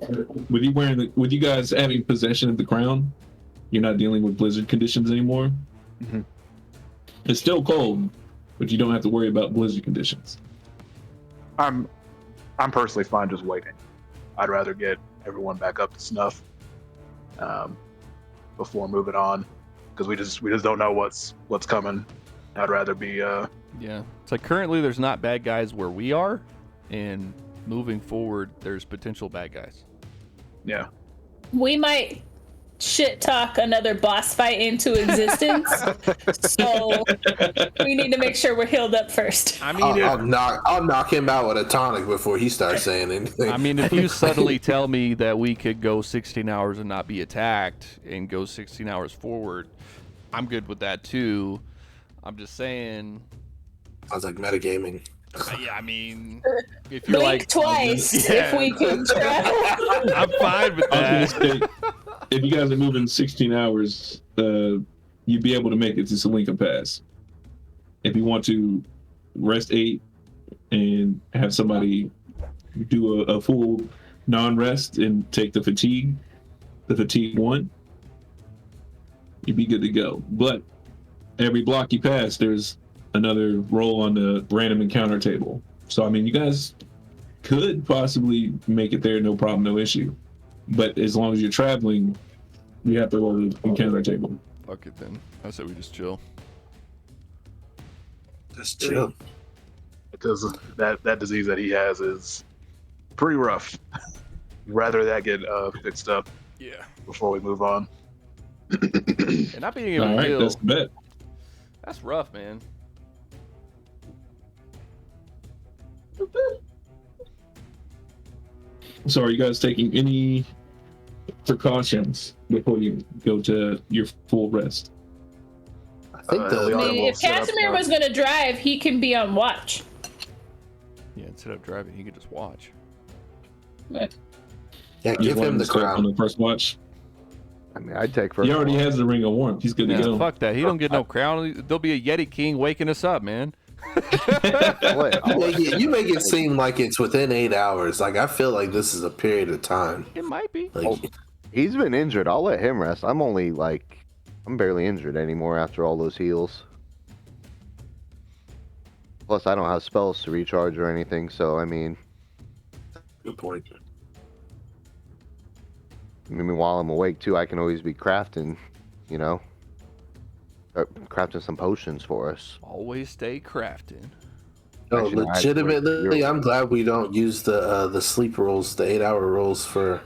with you guys having possession of the crown, you're not dealing with blizzard conditions anymore. Mhm. It's still cold, but you don't have to worry about blizzard conditions. I'm personally fine just waiting. I'd rather get everyone back up to snuff before moving on, because we just don't know what's coming. I'd rather be yeah. It's like currently there's not bad guys where we are, and moving forward there's potential bad guys. yeah. We might shit talk another boss fight into existence. So we need to make sure we're healed up first. I mean, I'll knock him out with a tonic before he starts saying anything. I mean, if you suddenly tell me that we could go 16 hours and not be attacked and go 16 hours forward, I'm good with that too. I'm just saying. Sounds like metagaming. Yeah, I mean, if you're Blink like twice if we can travel. I'm fine with I was that. gonna say, if you guys are moving 16 hours, you'd be able to make it to Selika Pass. If you want to rest 8 and have somebody do a full non-rest and take the fatigue 1, you'd be good to go. But every block you pass, there's another roll on the random encounter table. So I mean, you guys could possibly make it there, no problem, no issue. But as long as you're traveling, you have to roll the encounter table. Fuck it then. I said we just chill. Just chill. Because that disease that he has is pretty rough. Rather that get fixed up Yeah. before we move on. And not being able All to right, heal, that's the bet. that's rough, man. So are you guys taking any precautions before you go to your full rest? I think we the are I mean, all if set up Casimir for- was going to drive, he can be on watch. Yeah, instead of driving, he could just watch. yeah, Just give let him the start on crown. the first watch. I mean, I'd take first. He already has the ring of warmth. He's good Yeah, to go. fuck that. He don't get no crown. There'll be a Yeti King waking us up, man. You make it seem like it's within 8 hours. Like, I feel like this is a period of time. It might be. Like, He's been injured. I'll let him rest. I'm barely injured anymore after all those heals. Plus, I don't have spells to recharge or anything, so I mean, good point. while I'm awake too, I can always be crafting, you know, crafting some potions for us. Always stay crafting. No, Actually, legitimately, I- I'm glad we don't use the sleep rolls, the 8-hour rolls for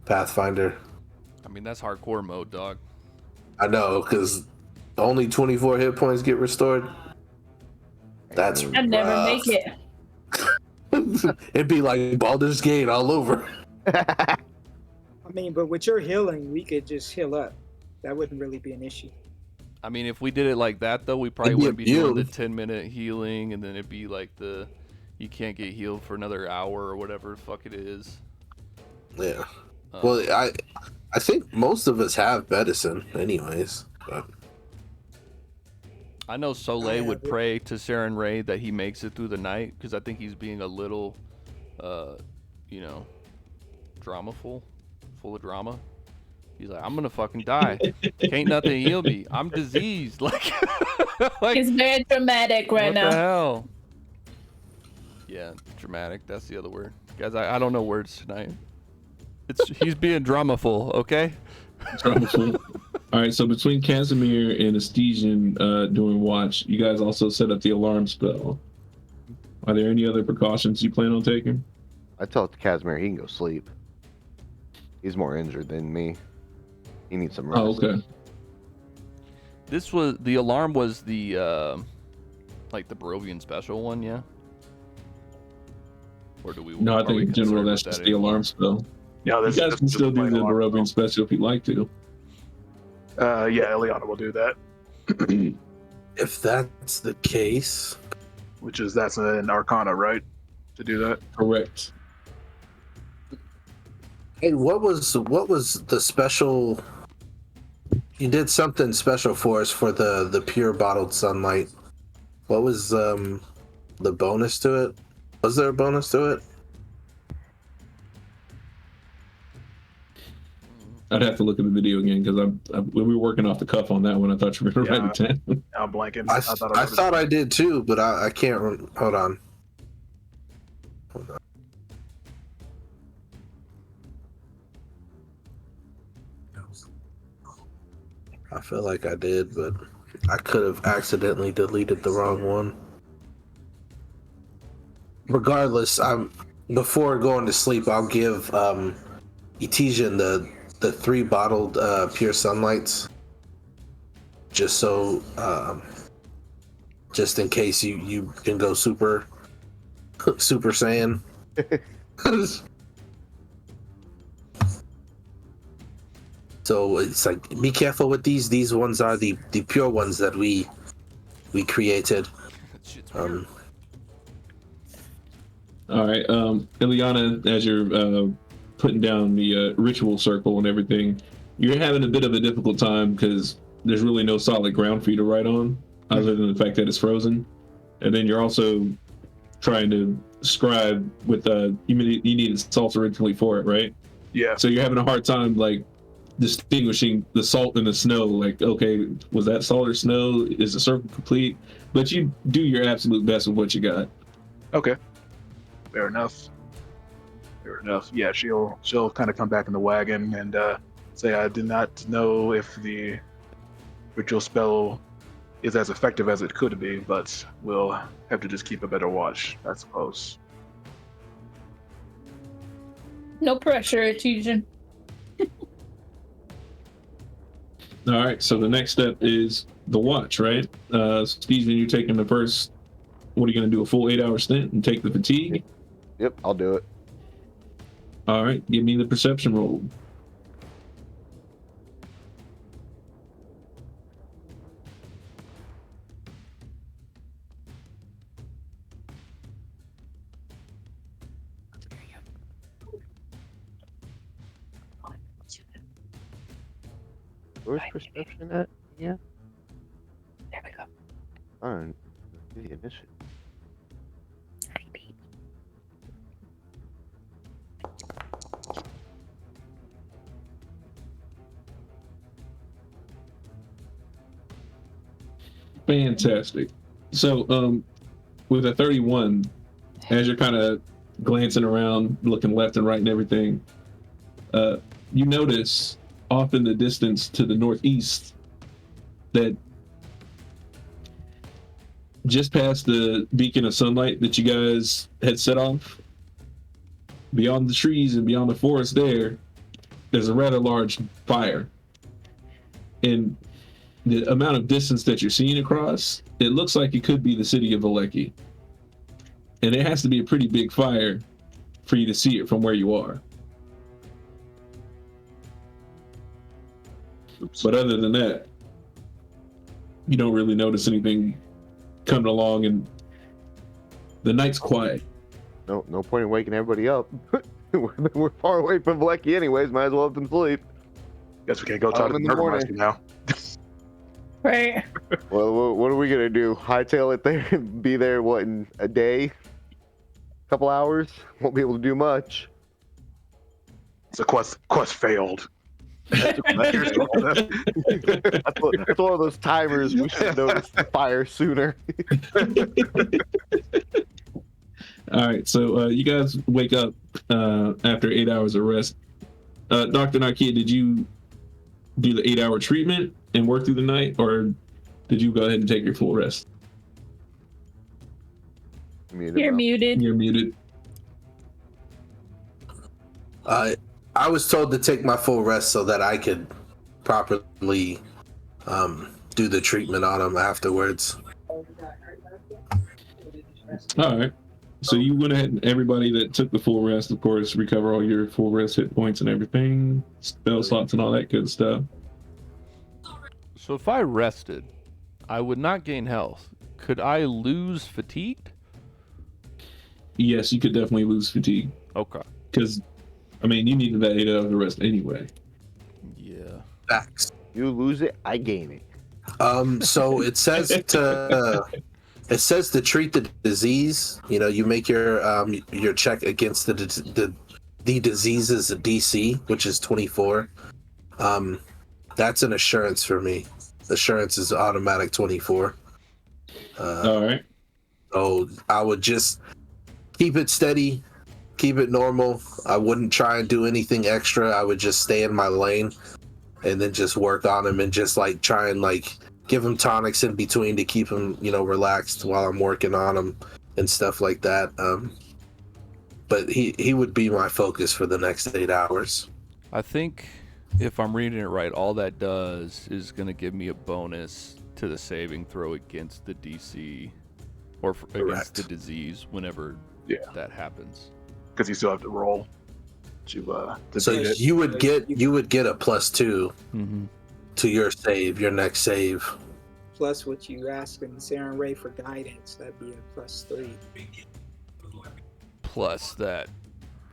Pathfinder. I mean, that's hardcore mode, dog. I know, because only 24 hit points get restored. That's I'd never rough. make it. It'd be like Baldur's Gate all over. I mean, but with your healing, we could just heal up. That wouldn't really be an issue. I mean, if we did it like that, though, we probably It'd be wouldn't be doing the immune. 10-minute healing, and then it'd be like you can't get healed for another hour or whatever the fuck it is. Yeah. Um, Well, I think most of us have medicine, anyways. But I know Soleil yeah, would but- pray to Saren Ray that he makes it through the night, because I think he's being a little, dramaful. full of drama. He's like, I'm gonna fucking die. Can't nothing heal me. I'm diseased. Like, like He's very dramatic right what now. the hell? Yeah, dramatic. That's the other word, guys. I don't know words tonight. He's being dramaful, okay? Dramaful. All right, so between Casimir and Estesian doing watch, you guys also set up the alarm spell. Are there any other precautions you plan on taking? I tell Casimir he can go sleep. He's more injured than me. He needs some rest. Oh, okay. This was the alarm was the like the Barovian special one, yeah? Or do we? No, I are think we in general concerned that's with just that the anymore? alarm spell. Yeah, You guys can still do the Barovian special if you'd like to. Yeah, Eliana will do that. If that's the case, That's an Arcana, right? To do that. Correct. hey, what was the special? You did something special for us for the pure bottled sunlight. What was the bonus to it? Was there a bonus to it? I'd have to look at the video again because we were working off the cuff on that one. I thought you were going to write it down. I'm blanking. I thought I did too, but I can't. Hold on. I feel like I did, but I could have accidentally deleted the wrong one. Regardless, before going to sleep, I'll give Etesian the 3 bottled pure sunlights, just so just in case you can go super Saiyan. So it's like, be careful with these. These ones are the pure ones that we created. That shit's weird. All right, Ileana, as you're putting down the ritual circle and everything, you're having a bit of a difficult time because there's really no solid ground for you to write on, other than the fact that it's frozen. And then you're also trying to scribe with you needed salt originally for it, right? Yeah. So you're having a hard time like distinguishing the salt and the snow. Like, okay, was that salt or snow? Is the circle complete? But you do your absolute best with what you got. Okay. Fair enough. Yeah, she'll kind of come back in the wagon and say, I did not know if the ritual spell is as effective as it could be, but we'll have to just keep a better watch, I suppose. No pressure, Etesian. All right, so the next step is the watch, right? Steven, you're taking the first, what are you going to do, a full 8-hour stint and take the fatigue? Yep, I'll do it. All right, give me the perception roll. Where's perception at? Yeah. There we go. Alright. Do the initiative. Fantastic. So, with a 31, as you're kind of glancing around, looking left and right and everything, you notice off in the distance to the northeast that just past the beacon of sunlight that you guys had set off, beyond the trees and beyond the forest there's a rather large fire. And the amount of distance that you're seeing across, it looks like it could be the city of Valeki. And it has to be a pretty big fire for you to see it from where you are. But other than that, you don't really notice anything coming along, and the night's quiet. No point in waking everybody up. We're far away from Vlecki anyways, might as well have them sleep. Guess we can't go talk to the Burgermeister now. Right. Well, what are we gonna do? Hightail it there and be there, what, in a day? Couple hours? Won't be able to do much. So quest failed. That's one of those timers. We should have noticed the fire sooner. All right, so you guys wake up after 8 hours of rest. Dr. Nakia, did you do the 8-hour treatment and work through the night, or did you go ahead and take your full rest? You're muted. You're muted. I was told to take my full rest so that I could properly do the treatment on him afterwards. All right. So you went ahead and everybody that took the full rest, of course, recover all your full rest hit points and everything, spell slots and all that good stuff. So if I rested, I would not gain health. Could I lose fatigue? Yes, you could definitely lose fatigue. Okay. Because, I mean, you needed that 8 hours of rest anyway. Yeah. Facts. You lose it, I gain it. So it says to treat the disease. You know, you make your check against the disease's DC, which is 24. That's an assurance for me. Assurance is automatic 24. All right. So I would just keep it steady, keep it normal. I wouldn't try and do anything extra. I would just stay in my lane and then just work on him and just like try and like give him tonics in between to keep him, you know, relaxed while I'm working on him and stuff like that. But he would be my focus for the next 8 hours. I think if I'm reading it right, all that does is going to give me a bonus to the saving throw against the DC or against the disease whenever that happens. Because you still have to roll to So beat it. you would get a +2 to your save, your next save. Plus what you ask in Saren Ray for guidance, that'd be a +3. Plus that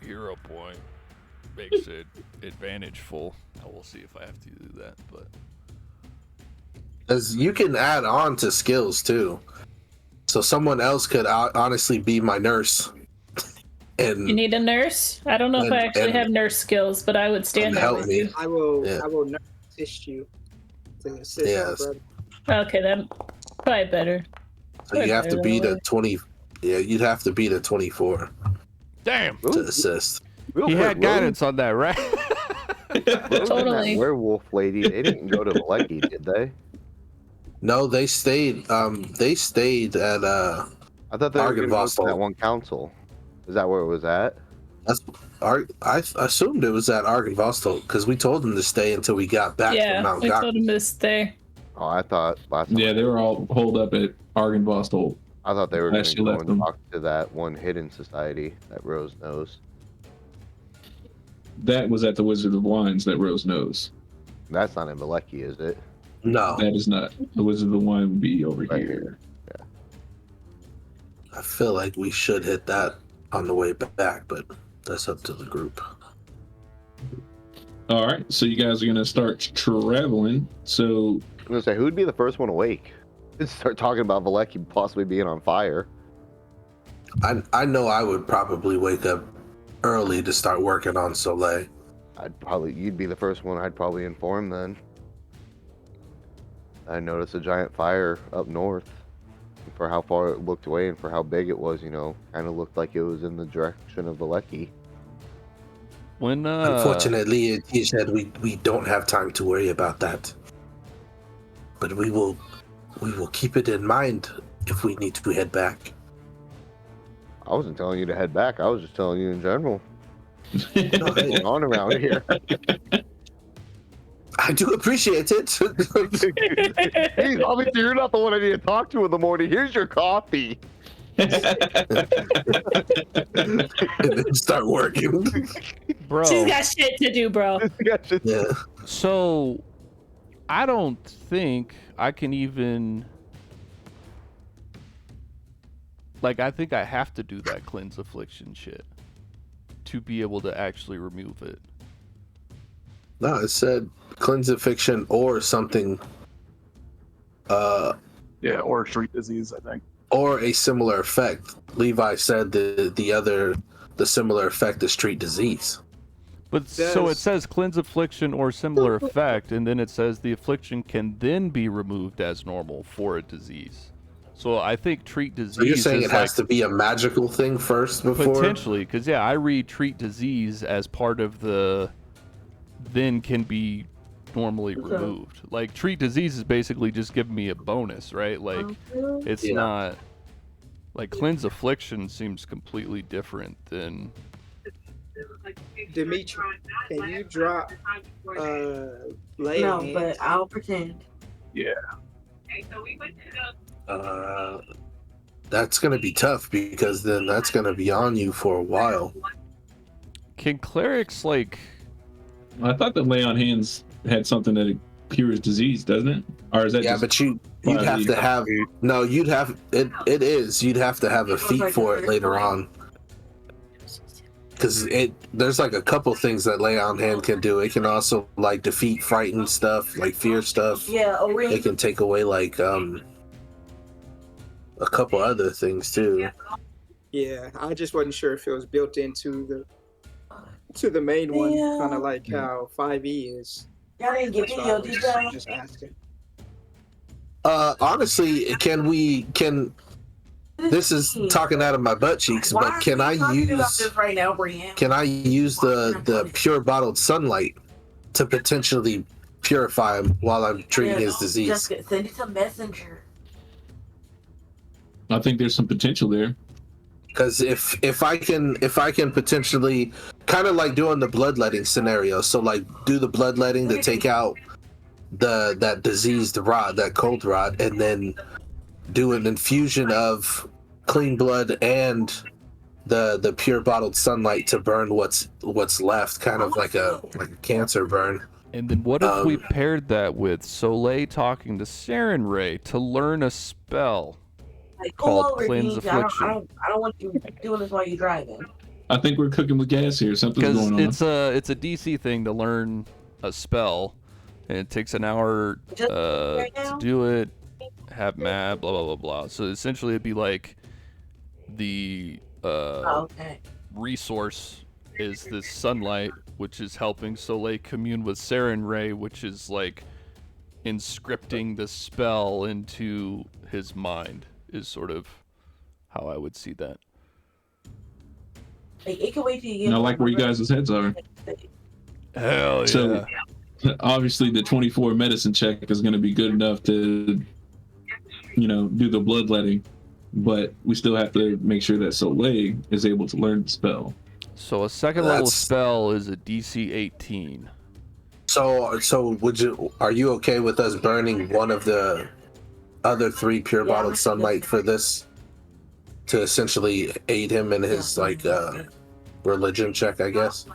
hero point makes it advantageful. I will see if I have to do that, but As you can add on to skills too. So someone else could honestly be my nurse. And You need a nurse? I don't know if I actually have nurse skills, but I would stand there help with me. you. I will nurse assist you to assist my Yes. brother. Okay, then probably better. So you have to beat a 20. Yeah, you'd have to beat a 24 damn, to assist. he had guidance on that, right? Totally. That werewolf lady, they didn't go to Valeki, did they? No, they stayed. They stayed at I thought they were going to go to Argynvostal. that one council. Is that where it was at? I assumed it was at Argynvostal because we told them to stay until we got back from Yeah, Mount we Gok. told him to stay. Oh, I thought last time. Yeah, they were all holed up at Argynvostal. I thought they were going Last to you go left and them. talk to that one hidden society that Rose knows. That was at the Wizard of Wines that Rose knows. That's not in Valeki, is it? No, That is not. The Wizard of the Wine would be over Right here. I feel like we should hit that on the way back, but that's up to the group. All right, so you guys are gonna start traveling. So I'm going to say, who'd be the first one awake? Start talking about Valeki possibly being on fire. I know I would probably wake up early to start working on Soleil. You'd be the first one I'd probably inform then. I noticed a giant fire up north. For how far it looked away and for how big it was, you know, kind of looked like it was in the direction of Valeki. When Unfortunately, he said we don't have time to worry about that. But we will keep it in mind if we need to head back. I wasn't telling you to head back. I was just telling you in general. No, What's hey, going on around here? I do appreciate it. Hey, obviously you're not the one I need to talk to in the morning. Here's your coffee. And then start working. bro, She's got shit to do, bro. Yeah. so I don't think I can even I think I have to do that cleanse affliction shit to be able to actually remove it. No, it said cleanse affliction or something, Yeah, or street disease, I think. or a similar effect. Levi said the similar effect is street disease. But so it says cleanse affliction or similar effect, and then it says the affliction can then be removed as normal for a disease. So I think treat disease. So you're saying is it has to be a magical thing first before? Potentially, because I read treat disease as part of the then can be normally removed. Like treat disease is basically just giving me a bonus, right? Like it's not like cleanse affliction seems completely different than. Dimitri, can you drop lay No, hands? but I'll pretend. Yeah. That's gonna be tough because then that's gonna be on you for a while. Can clerics like? I thought that lay on hands had something that cures disease, doesn't it? Or is that Yeah, just but you'd have to have you'd have you'd have to have a feat for it later on. Because there's like a couple things that lay on hand can do. It can also like defeat frightened stuff, like fear stuff. Yeah, It can take away like a couple other things too. Yeah, I just wasn't sure if it was built into the main one, Yeah. kind of like how 5e is. Y'all didn't get That's why I video was detail. just asking. Honestly, can this is talking out of my butt cheeks, Why but can are I we talking about use this right now, Brian? can I use the pure bottled sunlight to potentially purify him while I'm treating his disease? Jessica, send it to Messenger. I think there's some potential there. Because if I can potentially kind of like doing the bloodletting scenario, so like do the bloodletting to take out that diseased rot, that cold rot, and then do an infusion of clean blood and the pure bottled sunlight to burn what's left, kind of like a cancer burn. And then what if we paired that with Soleil talking to Saren Ray to learn a spell Like, called pull over, Cleanse Deej. Affliction? I don't want you doing this while you're driving. I think we're cooking with gas here. Something's Because going on. it's a DC thing to learn a spell, and it takes an hour Just right to now? do it. Have map, blah blah blah blah. So essentially, it'd be like the Okay. resource is this sunlight, which is helping Soleil commune with Saren Ray, which is like inscripting the spell into his mind. Is sort of how I would see that. Like, it can wait till you get And I home. like where you guys' heads are. Hell yeah! So obviously the 24 medicine check is going to be good enough to, do the bloodletting, but we still have to make sure that Soleil is able to learn the spell. So a second level That's- spell is a DC 18. So are you okay with us burning one of the other 3 pure Yeah, bottled I'm sunlight just- for this to essentially aid him in his religion check, I guess?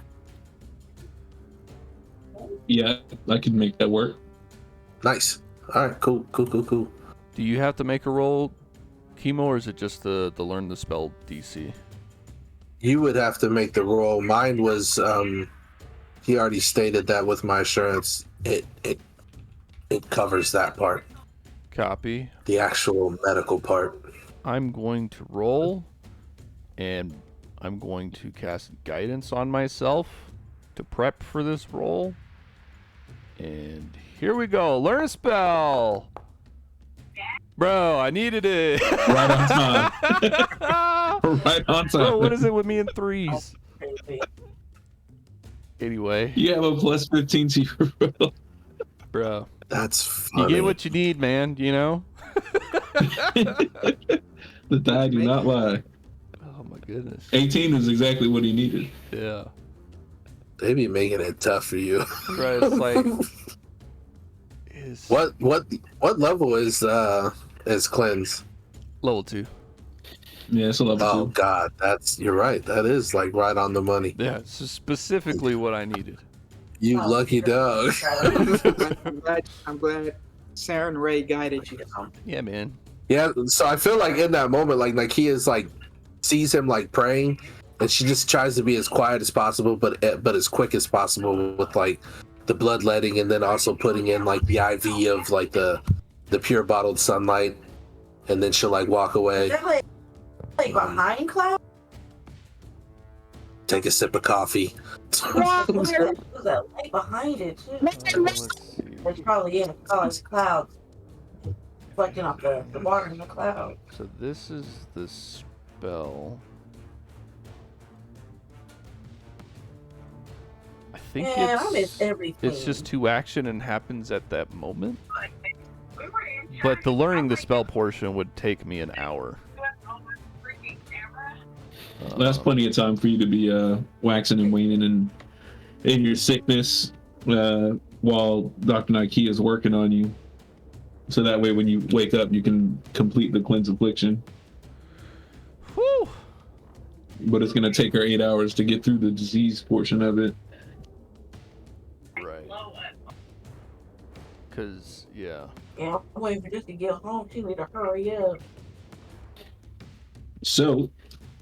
Yeah, I can make that work. Nice. All right, cool. Do you have to make a roll, Chemo, or is it just the learn the spell DC? You would have to make the roll. Mine was he already stated that with my assurance it covers that part. Copy. The actual medical part. I'm going to roll, and I'm going to cast guidance on myself to prep for this roll. And here we go. Learn a spell. Bro, I needed it. Right on time. Right on time. Bro, what is it with me in threes? Anyway, You have a plus 15 to your roll. bro, That's you funny. get what you need, man. You know. The die do not lie. Oh my goodness. 18 is exactly what he needed. Yeah. They be making it tough for you. Right. It's like. What level is cleanse? Level 2. Yeah, it's a level Oh 2. God, you're right. That is like right on the money. Yeah, it's just specifically what I needed. You lucky dog. I'm glad Saren Ray guided you. Yeah, man. Yeah, so I feel like in that moment, like he is like sees him like praying, and she just tries to be as quiet as possible, but as quick as possible with like the bloodletting, and then also putting in like the IV of like the pure bottled sunlight, and then she'll like walk away. Is that like behind Cloud? take a sip of coffee. There's that light behind it too. Let's see. It's probably clouds, reflecting off the water in the clouds. So this is the spell. I think Man, I miss everything. it's just 2 action and happens at that moment. But the learning the spell portion would take me an hour. That's plenty of time for you to be waxing and waning and in your sickness while Dr. Nike is working on you. So that way when you wake up, you can complete the cleanse affliction. Whew. But it's going to take her 8 hours to get through the disease portion of it. Right. Because, yeah. Yeah, I'm waiting for this to get home. She need to hurry up. So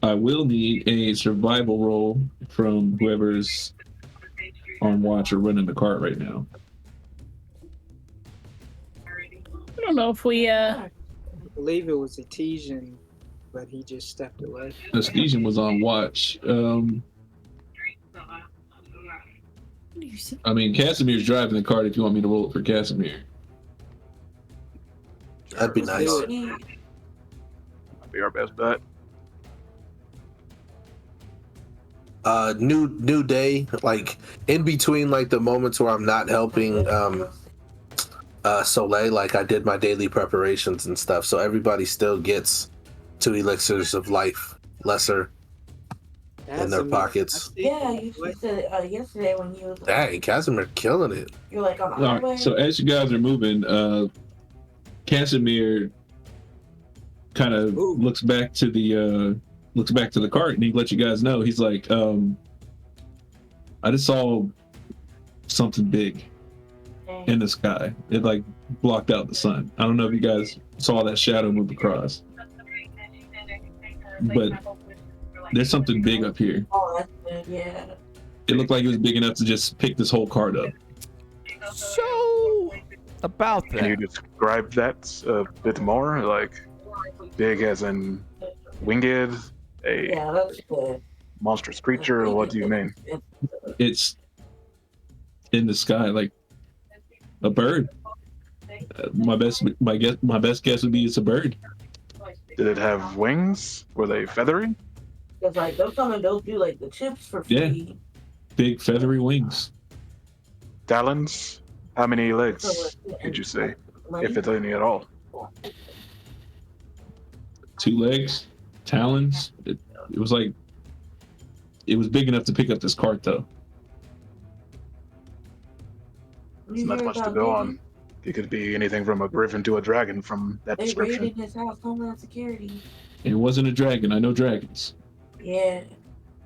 I will need a survival roll from whoever's on watch or running the cart right now. I don't know if we I believe it was Etesian, but he just stepped away. Estesian was on watch. I mean, Casimir's driving the cart if you want me to roll it for Casimir. That'd be nice. That'd be our best bet. New day, like in between like the moments where I'm not helping Soleil, like I did my daily preparations and stuff, so everybody still gets 2 elixirs of life lesser in their pockets. Yeah, you said it yesterday when you was Dang, Casimir killing it. you're like on the All highway. right, so as you guys are moving, Casimir kind of looks back to the cart and he lets you guys know. He's like, I just saw something big in the sky. It like blocked out the sun. I don't know if you guys saw that shadow move across, but there's something big up here. Oh, that's good, yeah. It looked like it was big enough to just pick this whole cart up. So, about Can you that. describe that a bit more? Like, big as in winged, a Yeah, that's good. monstrous creature, or what do you mean? It's in the sky, like a bird. My best guess would be it's a bird. Did it have wings? Were they feathery? Because like they'll come and they'll do like the chips for Yeah. free. Big feathery wings. Talons? How many legs did you say? If it's any at all. 2 legs, talons. It was like it was big enough to pick up this cart though. It's not much to go on. It could be anything from a griffin to a dragon from that They description. raided his house, Homeland Security. It wasn't a dragon. I know dragons. Yeah.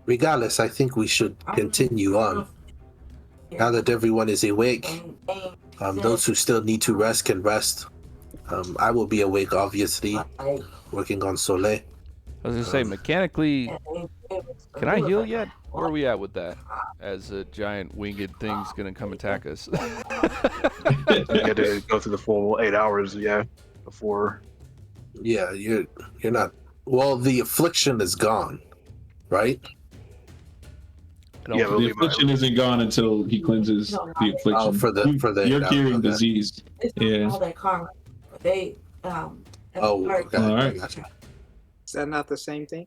Regardless, I think we should continue on. Now that everyone is awake, those who still need to rest can rest. I will be awake, obviously, working on Soleil. I was gonna say, mechanically, can I heal yet? Where are we at with that? As a giant winged thing's gonna come attack us. You had to go through the full 8 hours, yeah, before. Yeah, you're not. Well, the affliction is gone, right? Yeah, The affliction isn't gone until he cleanses the affliction. Oh, for the You're curing okay. disease. Yeah. All that karma. They Oh, okay. All right. I gotcha. Is that not the same thing?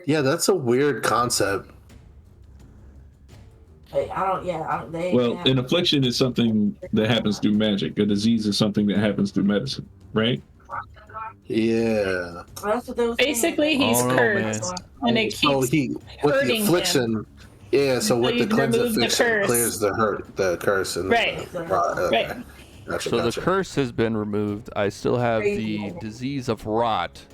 Yeah, that's a weird concept. I don't. They. Well, an affliction is something that happens through magic. A disease is something that happens through medicine, right? Yeah. That's what they was basically saying. he's Oh, no, cursed, man. and it Oh, keeps he with the hurting affliction. Yeah, so with the you cleanse remove the affliction curse. clears the curse and Right. okay. Right. Gotcha, So the gotcha. curse has been removed. I still have the Crazy. disease of rot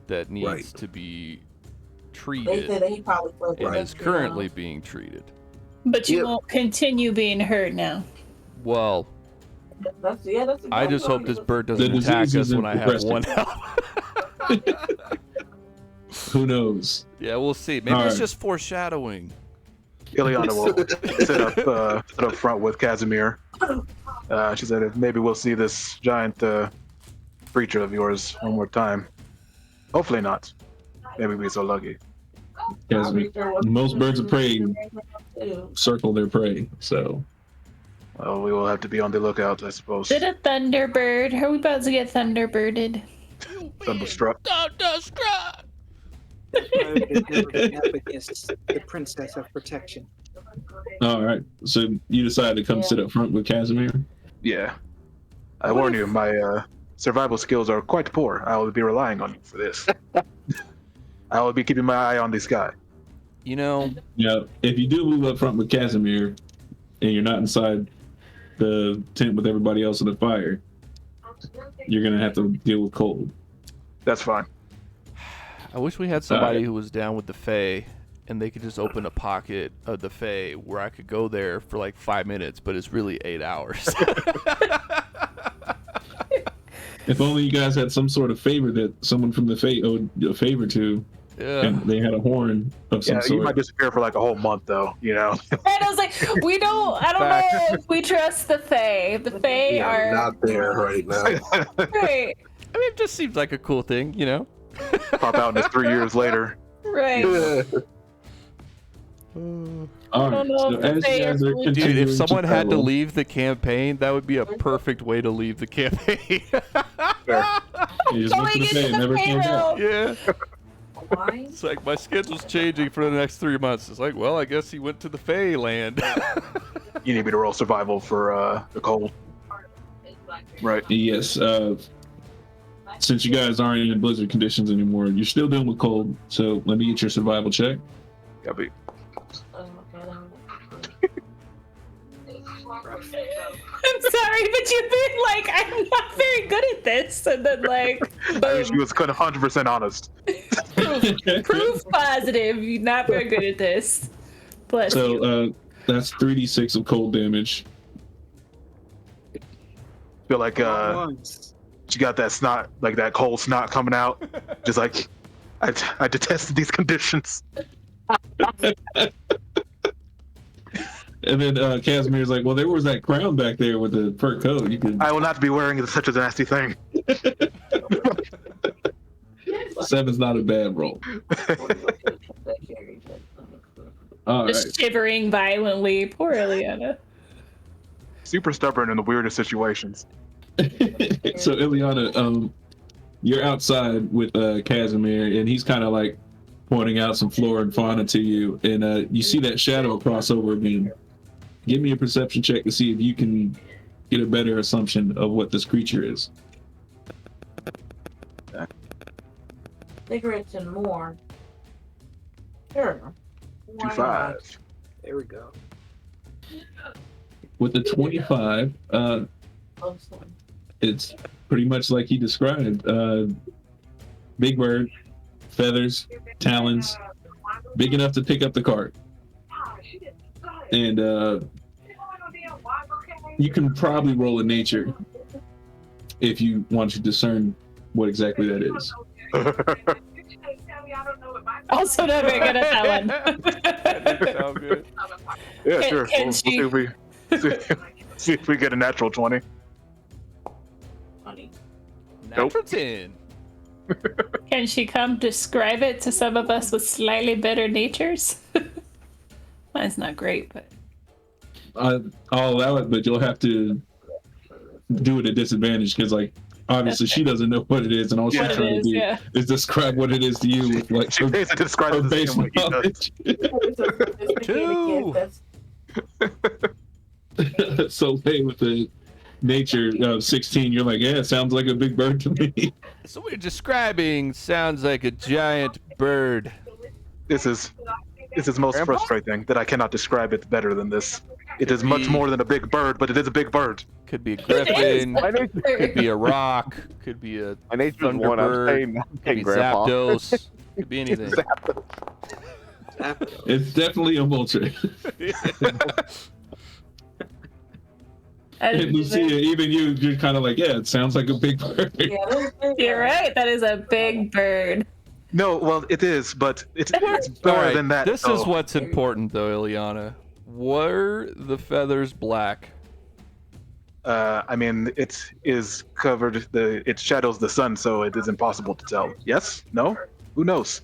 that needs Right. to be They said treated that he probably was and is right, currently being treated. but you Yep. won't continue being hurt now. Well, That's I just hope this bird The doesn't disease attack us isn't when I have progressing. 1 health. Who knows? Yeah, we'll see. Maybe All it's right. just foreshadowing. Ileana will sit up front with Casimir. She said, maybe we'll see this giant creature of yours one more time. Hopefully not. Maybe we'll be so lucky. Casimir. Most birds of prey circle their prey, so. Well, we will have to be on the lookout, I suppose. Is it a thunderbird? Are we about to get thunderbirded? Thunderstruck. Thunderstruck! Up against the princess of protection. All right. So you decided to come sit up front with Casimir? Yeah. I warn you, my survival skills are quite poor. I will be relying on you for this. I will be keeping my eye on this guy. You know, Yeah. If you do move up front with Casimir and you're not inside the tent with everybody else in the fire, you're going to have to deal with cold. That's fine. I wish we had somebody who was down with the Fae and they could just open a pocket of the Fae where I could go there for like 5 minutes, but it's really 8 hours. If only you guys had some sort of favor that someone from the Fae owed a favor to, Yeah. and they had a horn of some Yeah, sort. you might disappear for like a whole month, though. You know. And I was like, I don't know if we trust the Fae. The Fae are Not there right now. right. I mean, it just seems like a cool thing, you know? Pop out in this 3 years later. Right. All right. don't know So if the as Fae you guys are are really- Dude, continuing if someone had to travel- leave the campaign, that would be a perfect way to leave the campaign. you just went to Going the Fae into and the never came back. payroll. Yeah. Why? It's like my schedule's changing for the next 3 months. It's like, well, I guess he went to the Fae land. You need me to roll survival for the cold. Right. Yes. Since you guys aren't in blizzard conditions anymore, you're still dealing with cold. So let me get your survival check. Yeah, but I'm sorry, but you've been like, I'm not very good at this. And then like, I wish she boom, was kind of 100% honest. proof positive. You're not very good at this. Bless you. So that's 3d6 of cold damage. Feel like Once. she got that snot, like that cold snot coming out. Just like, I detested these conditions. And then Casimir's like, well, there was that crown back there with the fur coat. You could. I will not be wearing such a nasty thing. 7's not a bad roll. All right. Just shivering violently. Poor Ileana. Super stubborn in the weirdest situations. So Ileana, you're outside with Casimir, and he's kind of like pointing out some flora and fauna to you, and you see that shadow cross over again. Give me a perception check to see if you can get a better assumption of what this creature is. Cigarettes and more. Sure. Why 2-5. There we go. With the 25, not? it's pretty much like he described. Big bird, feathers, talons, big enough to pick up the cart. And you can probably roll a nature if you want to discern what exactly that is. Also not very good at that one. That didn't sound good. Yeah, Can- sure. can We'll see if we see if we get a natural 20. Funny. Natural 10. Can she come describe it to some of us with slightly better natures? Mine's not great, but I'll allow it, but you'll have to do it at disadvantage because, like, obviously she doesn't know what it is, and all she's what it trying is, to do yeah. is describe what it is to you with like She her, basically describes her it the base same way he does. knowledge. Two. So hey, with the nature of 16, you're like, yeah, it sounds like a big bird to me. So what you're describing sounds like a giant bird. This is most Grandpa? frustrating that I cannot describe it better than this. It is much more than a big bird, but it is a big bird. Could be a griffin. My nature, Could be a rock. Could be a my nature's one. I'm Thunderbird. saying, could hey, be Grandpa. Zapdos. Could be anything. It's definitely a vulture. And Lucia, even you're kind of like, yeah, it sounds like a big bird. you're right. That is a big bird. No, well, it is, but it's All better right, than that. this though. is what's important, though, Ileana. Were the feathers black? I mean, it is covered. It shadows the sun, so it is impossible to tell. Yes? No? Who knows?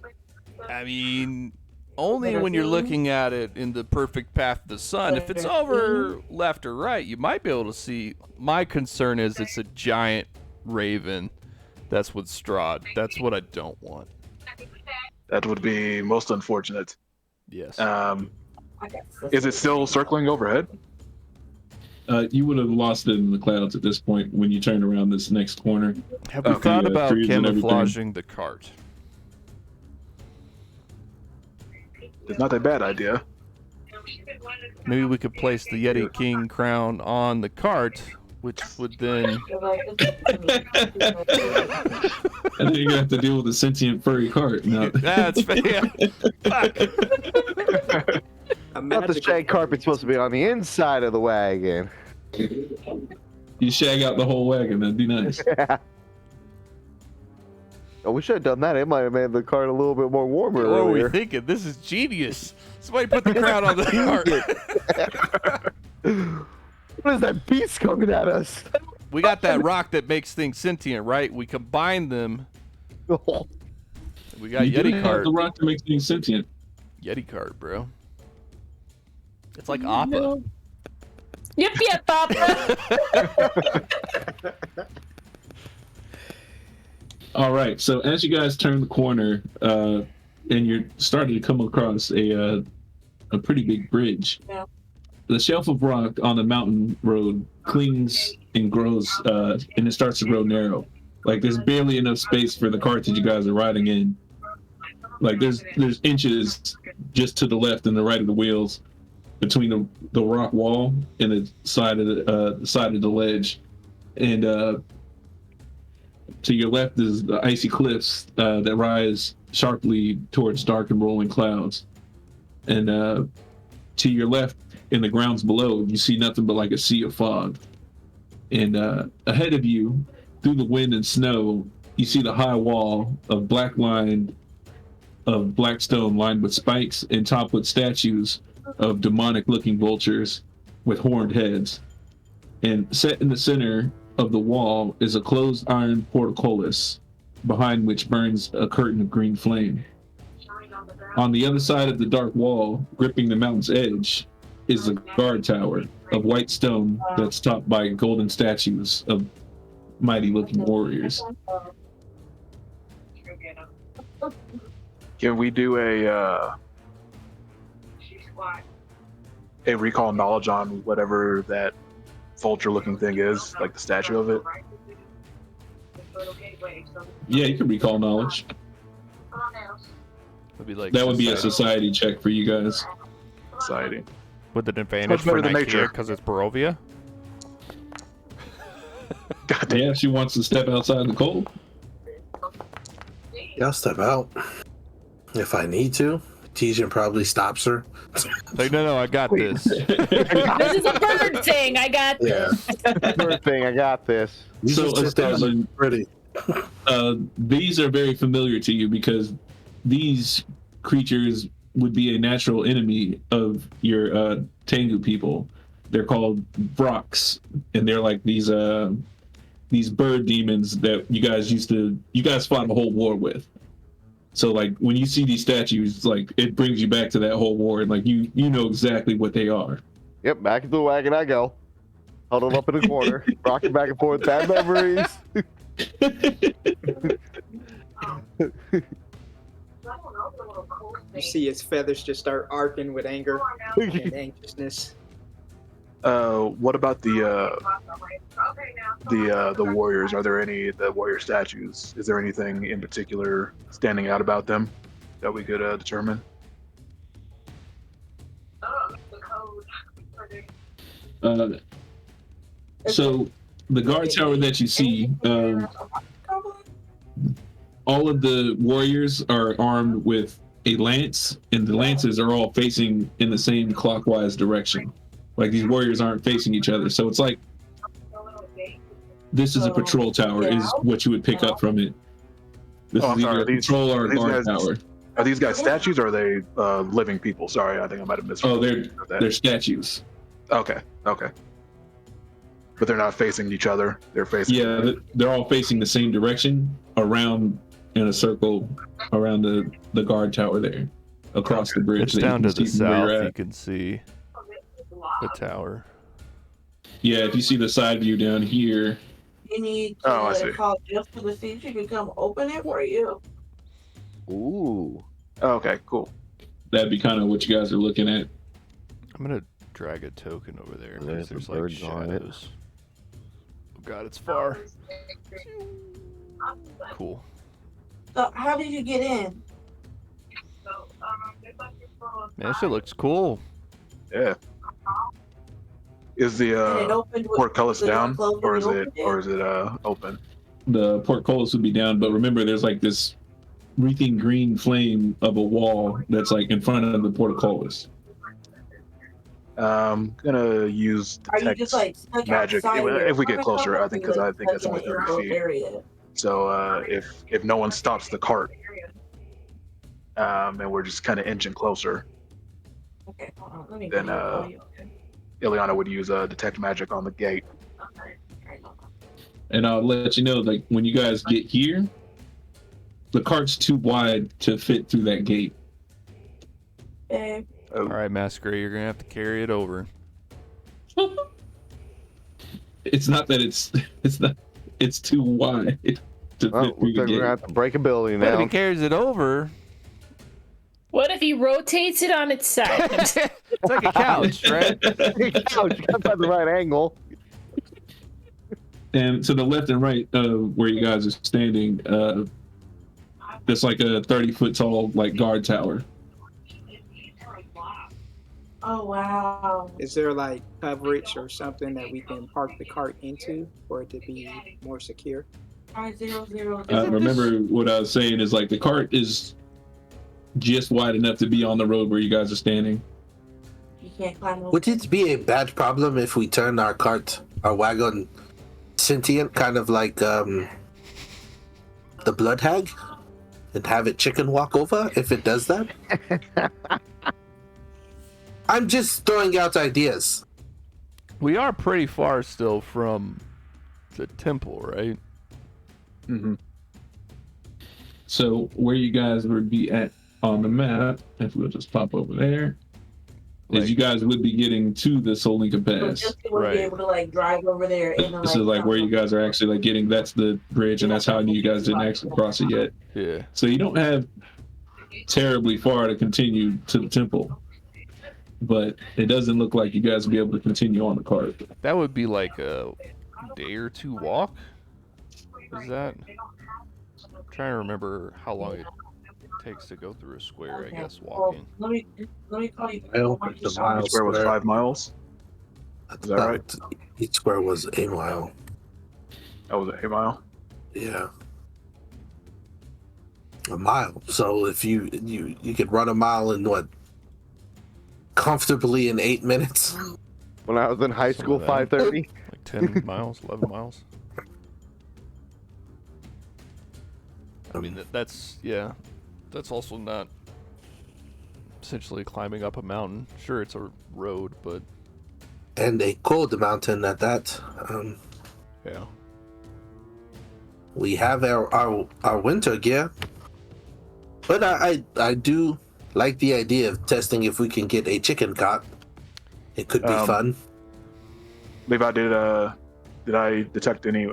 I mean, Only when you're looking at it in the perfect path of the sun. If it's over left or right, you might be able to see. My concern is it's a giant raven that's with Strahd. That's what I don't want. That would be most unfortunate. Yes. Is it still circling overhead? You would have lost it in the clouds at this point when you turn around this next corner. Have we thought about trees and camouflaging the cart? It's not a bad idea. Maybe we could place the Yeti King crown on the cart, which would then... And then you're gonna have to deal with a sentient furry cart. No. That's fair. Fuck. Not the shag carpet's supposed to be on the inside of the wagon. You shag out the whole wagon. That'd be nice. Yeah. Oh, we should have done that. It might have made the cart a little bit more warmer What were we earlier. thinking? This is genius. Somebody put the crown on the cart. What is that beast coming at us? We got that rock that makes things sentient, right? We combine them. We got You do Yeti have cart. the rock to make things sentient. Yeti cart, bro. It's like Appa. Yep, Papa. All right. So as you guys turn the corner, and you're starting to come across a pretty big bridge, the shelf of rock on the mountain road clings and grows, and it starts to grow narrow. Like there's barely enough space for the cart that you guys are riding in. Like there's inches just to the left and the right of the wheels between the rock wall and the side of the ledge, and to your left is the icy cliffs that rise sharply towards dark and rolling clouds, and to your left in the grounds below you see nothing but like a sea of fog, and ahead of you through the wind and snow you see the high wall of black stone lined with spikes and topped with statues of demonic looking vultures with horned heads, and set in the center of the wall is a closed iron portcullis behind which burns a curtain of green flame. On the other side of the dark wall, gripping the mountain's edge, is a guard tower of white stone that's topped by golden statues of mighty looking warriors. Can we do a recall knowledge on whatever that vulture-looking thing is, like the statue of it? Yeah, you can recall knowledge. Would be like That would be a society check for you guys. Society. with an advantage Much better for than Nikea nature. because it's Barovia. God damn. Yeah, she wants to step outside the cold. Yeah, I'll step out if I need to. Tijan probably stops her. Like, no, I got this. This is a bird thing. I got this. Bird thing, I got this. You So, just sit there and look pretty. These are very familiar to you because these creatures would be a natural enemy of your Tengu people. They're called Vrox, and they're like these bird demons that you guys fought a whole war with. So like when you see these statues, like it brings you back to that whole war, and like you know exactly what they are. Yep, back into the wagon I go. Huddled up in the corner, rocking back and forth. Bad memories. You see his feathers just start arcing with anger and anxiousness. What about the warriors? Are there any the warrior statues? Is there anything in particular standing out about them that we could determine? So the guard tower that you see, all of the warriors are armed with a lance, and the lances are all facing in the same clockwise direction. Like these warriors aren't facing each other, so it's like this is a patrol tower, is what you would pick up from it. This Oh, is I'm sorry, either a patrol or a guard guys- tower. Are these guys statues or are they living people? Sorry, I think I might have missed. Oh, they're statues. Okay. But they're not facing each other. They're facing. Yeah, they're all facing the same direction around in a circle around the guard tower there. across the bridge. It's that you down can to the see from where south. you're You at. can see the tower. Yeah, if you see the side view down here, You need Oh, I to see. call just to the CG to come open it for you. Ooh. Okay, cool. that'd be kind of what you guys are looking at. I'm gonna drag a token over there There's because the there's like birds on it. shadows. Oh god, it's far. Cool. So how did you get in? Man, this shit looks cool. Yeah. Is the And it opened with portcullis the door down, closed when or you is it opened open? The portcullis would be down, but remember, there's like this wreathing green flame of a wall that's like in front of the portcullis. Gonna use Are you detect just like stuck magic outside of your if we get apartment closer. I complex, think or you, because I like, think stuck it's in only an 30 enclosed feet. area? So if no one stops the cart, and we're just kind of inching closer, Okay, hold on. Let me then call you. Okay. Ileana would use detect magic on the gate. Alright, no problem. And I'll let you know, like when you guys get here, the cart's too wide to fit through that gate. Babe, Oh, All right, Masquerade, you're gonna have to carry it over. It's not that it's too wide to Well, fit through looks the like we're gonna gate. have to break a building But if now. he carries it over, What if he rotates it on its side? it's like a couch, right? Couch, got by the right angle. And to the left and right of where you guys are standing, there's like a 30-foot tall like guard tower. oh wow. Is there like coverage or something that we can park the cart into for it to be more secure? 500. Remember what I was saying is like the cart is just wide enough to be on the road where you guys are standing. You can't climb over. Would it be a bad problem if we turn our wagon sentient, kind of like the blood hag, and have it chicken walk over if it does that? I'm just throwing out ideas. We are pretty far still from the temple, right? mm-hmm. So where you guys would be at on the map, if we'll just pop over there, Like- is you guys would be getting to the Solinka So Pass. just to be Right. able to like drive over there and then, This is like where you guys are actually like getting, that's the bridge, and that's how you guys didn't actually cross it yet. Yeah. So you don't have terribly far to continue to the temple, but it doesn't look like you guys will be able to continue on the cart. That would be like a day or two walk. Is that? I'm trying to remember how long it takes to go through a square, I guess, walking. Well, let me call you. The mile Square was 5 miles. That's Is that right? Each square was a mile. That was a mile. Yeah. A mile. So if you could run a mile in what? Comfortably in 8 minutes. When I was in high Some school, of that. 5:30. Like 10 miles, 11 miles. I mean, that's also not essentially climbing up a mountain. Sure, it's a road, but And a cold mountain at that. yeah. We have our winter gear. But I do like the idea of testing if we can get a chicken cart. It could be fun. Levi, did I detect any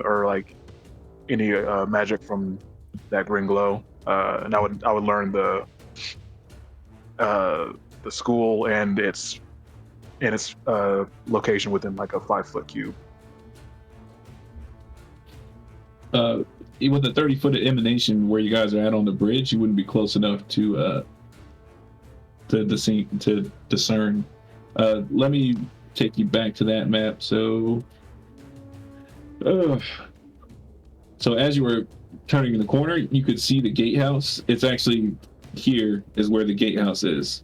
magic from that green glow? And I would learn the school and its location within like a 5-foot cube. With the 30-foot emanation where you guys are at on the bridge, you wouldn't be close enough to discern. Let me take you back to that map. So as you were turning the corner, you could see the gatehouse. It's actually here is where the gatehouse is.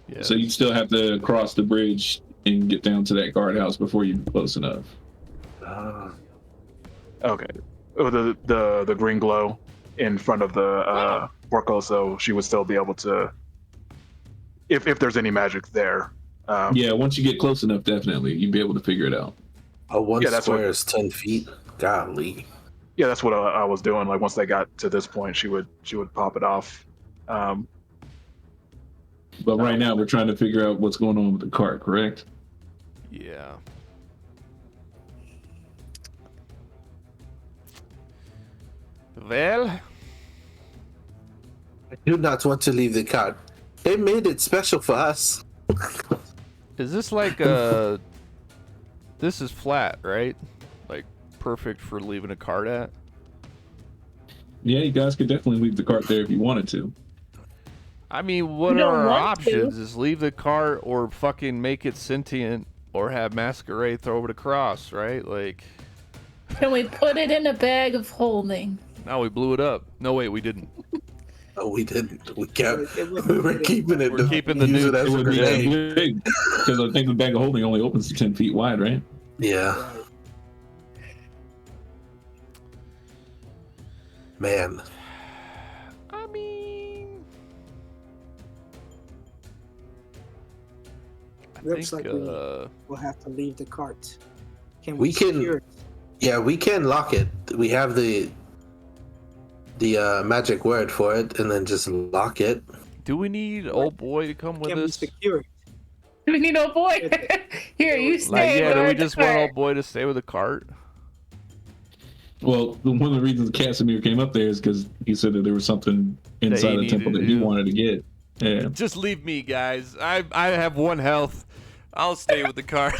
Yeah. So you still have to cross the bridge and get down to that guardhouse before you're close enough. Okay. Oh, the green glow in front of the portcullis, so she would still be able to, if there's any magic there. Yeah, once you get close enough, definitely you'd be able to figure it out. A one Yeah, that's square what- is 10 feet. Golly. Yeah, that's what I was doing. Like once they got to this point, she would pop it off. But right now, we're trying to figure out what's going on with the cart, correct? Yeah. Well, I do not want to leave the cart. They made it special for us. is this like this is flat, right? Like perfect for leaving a cart at? Yeah, you guys could definitely leave the cart there if you wanted to. I mean, what You don't are our want to. options? Is leave the cart or fucking make it sentient or have Masquerade throw it across, right? Like, Can we put it in a bag of holding? now we blew it up. No, wait, we didn't. Oh, we didn't. We kept. It would- We were keeping it. We're to keeping the use nuke. it as It a would be grenade. big because I think the bag of holding only opens to 10 feet wide, right? Yeah, Right. man. I mean, I Looks think, like we'll have to leave the cart. Can We can- secure it? Yeah, we can lock it. We have the magic word for it, and then just lock it. do we need old boy to come with Can we us? secure it? We need no boy. Here, you stay. Like, yeah, do we with the just want cart. old boy to stay with the cart? Well, one of the reasons Casimir came up there is because he said that there was something inside the needed temple to that he do. wanted to get. Yeah. Just leave me, guys. I have 1 health. I'll stay with the cart.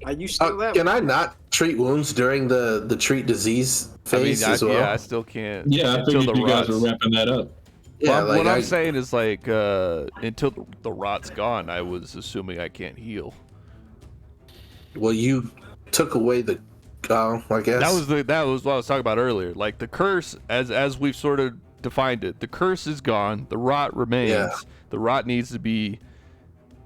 Are you still there? Can I not treat wounds during the treat disease I mean, phase as well? yeah, I still can't. Yeah, I until figured the you guys were rots. wrapping that up. Yeah, Well, like what I'm I- saying is like until the rot's gone, I was assuming I can't heal. Well, you took away the. I guess That was what I was talking about earlier. Like the curse, as we've sort of defined it, the curse is gone. The rot remains. Yeah. The rot needs to be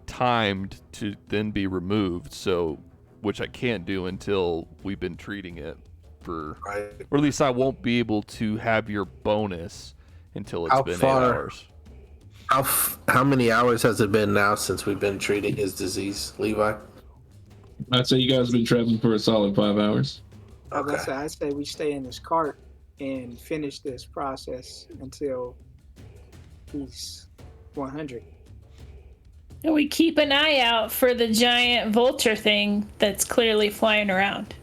timed to then be removed. So, which I can't do until we've been treating it for, Right. or at least I won't be able to have your bonus until it's How been 8 far- hours. How many hours has it been now since we've been treating his disease, Levi? I'd say you guys have been traveling for a solid 5 hours. Okay. I say we stay in this cart and finish this process until he's 100. And we keep an eye out for the giant vulture thing that's clearly flying around.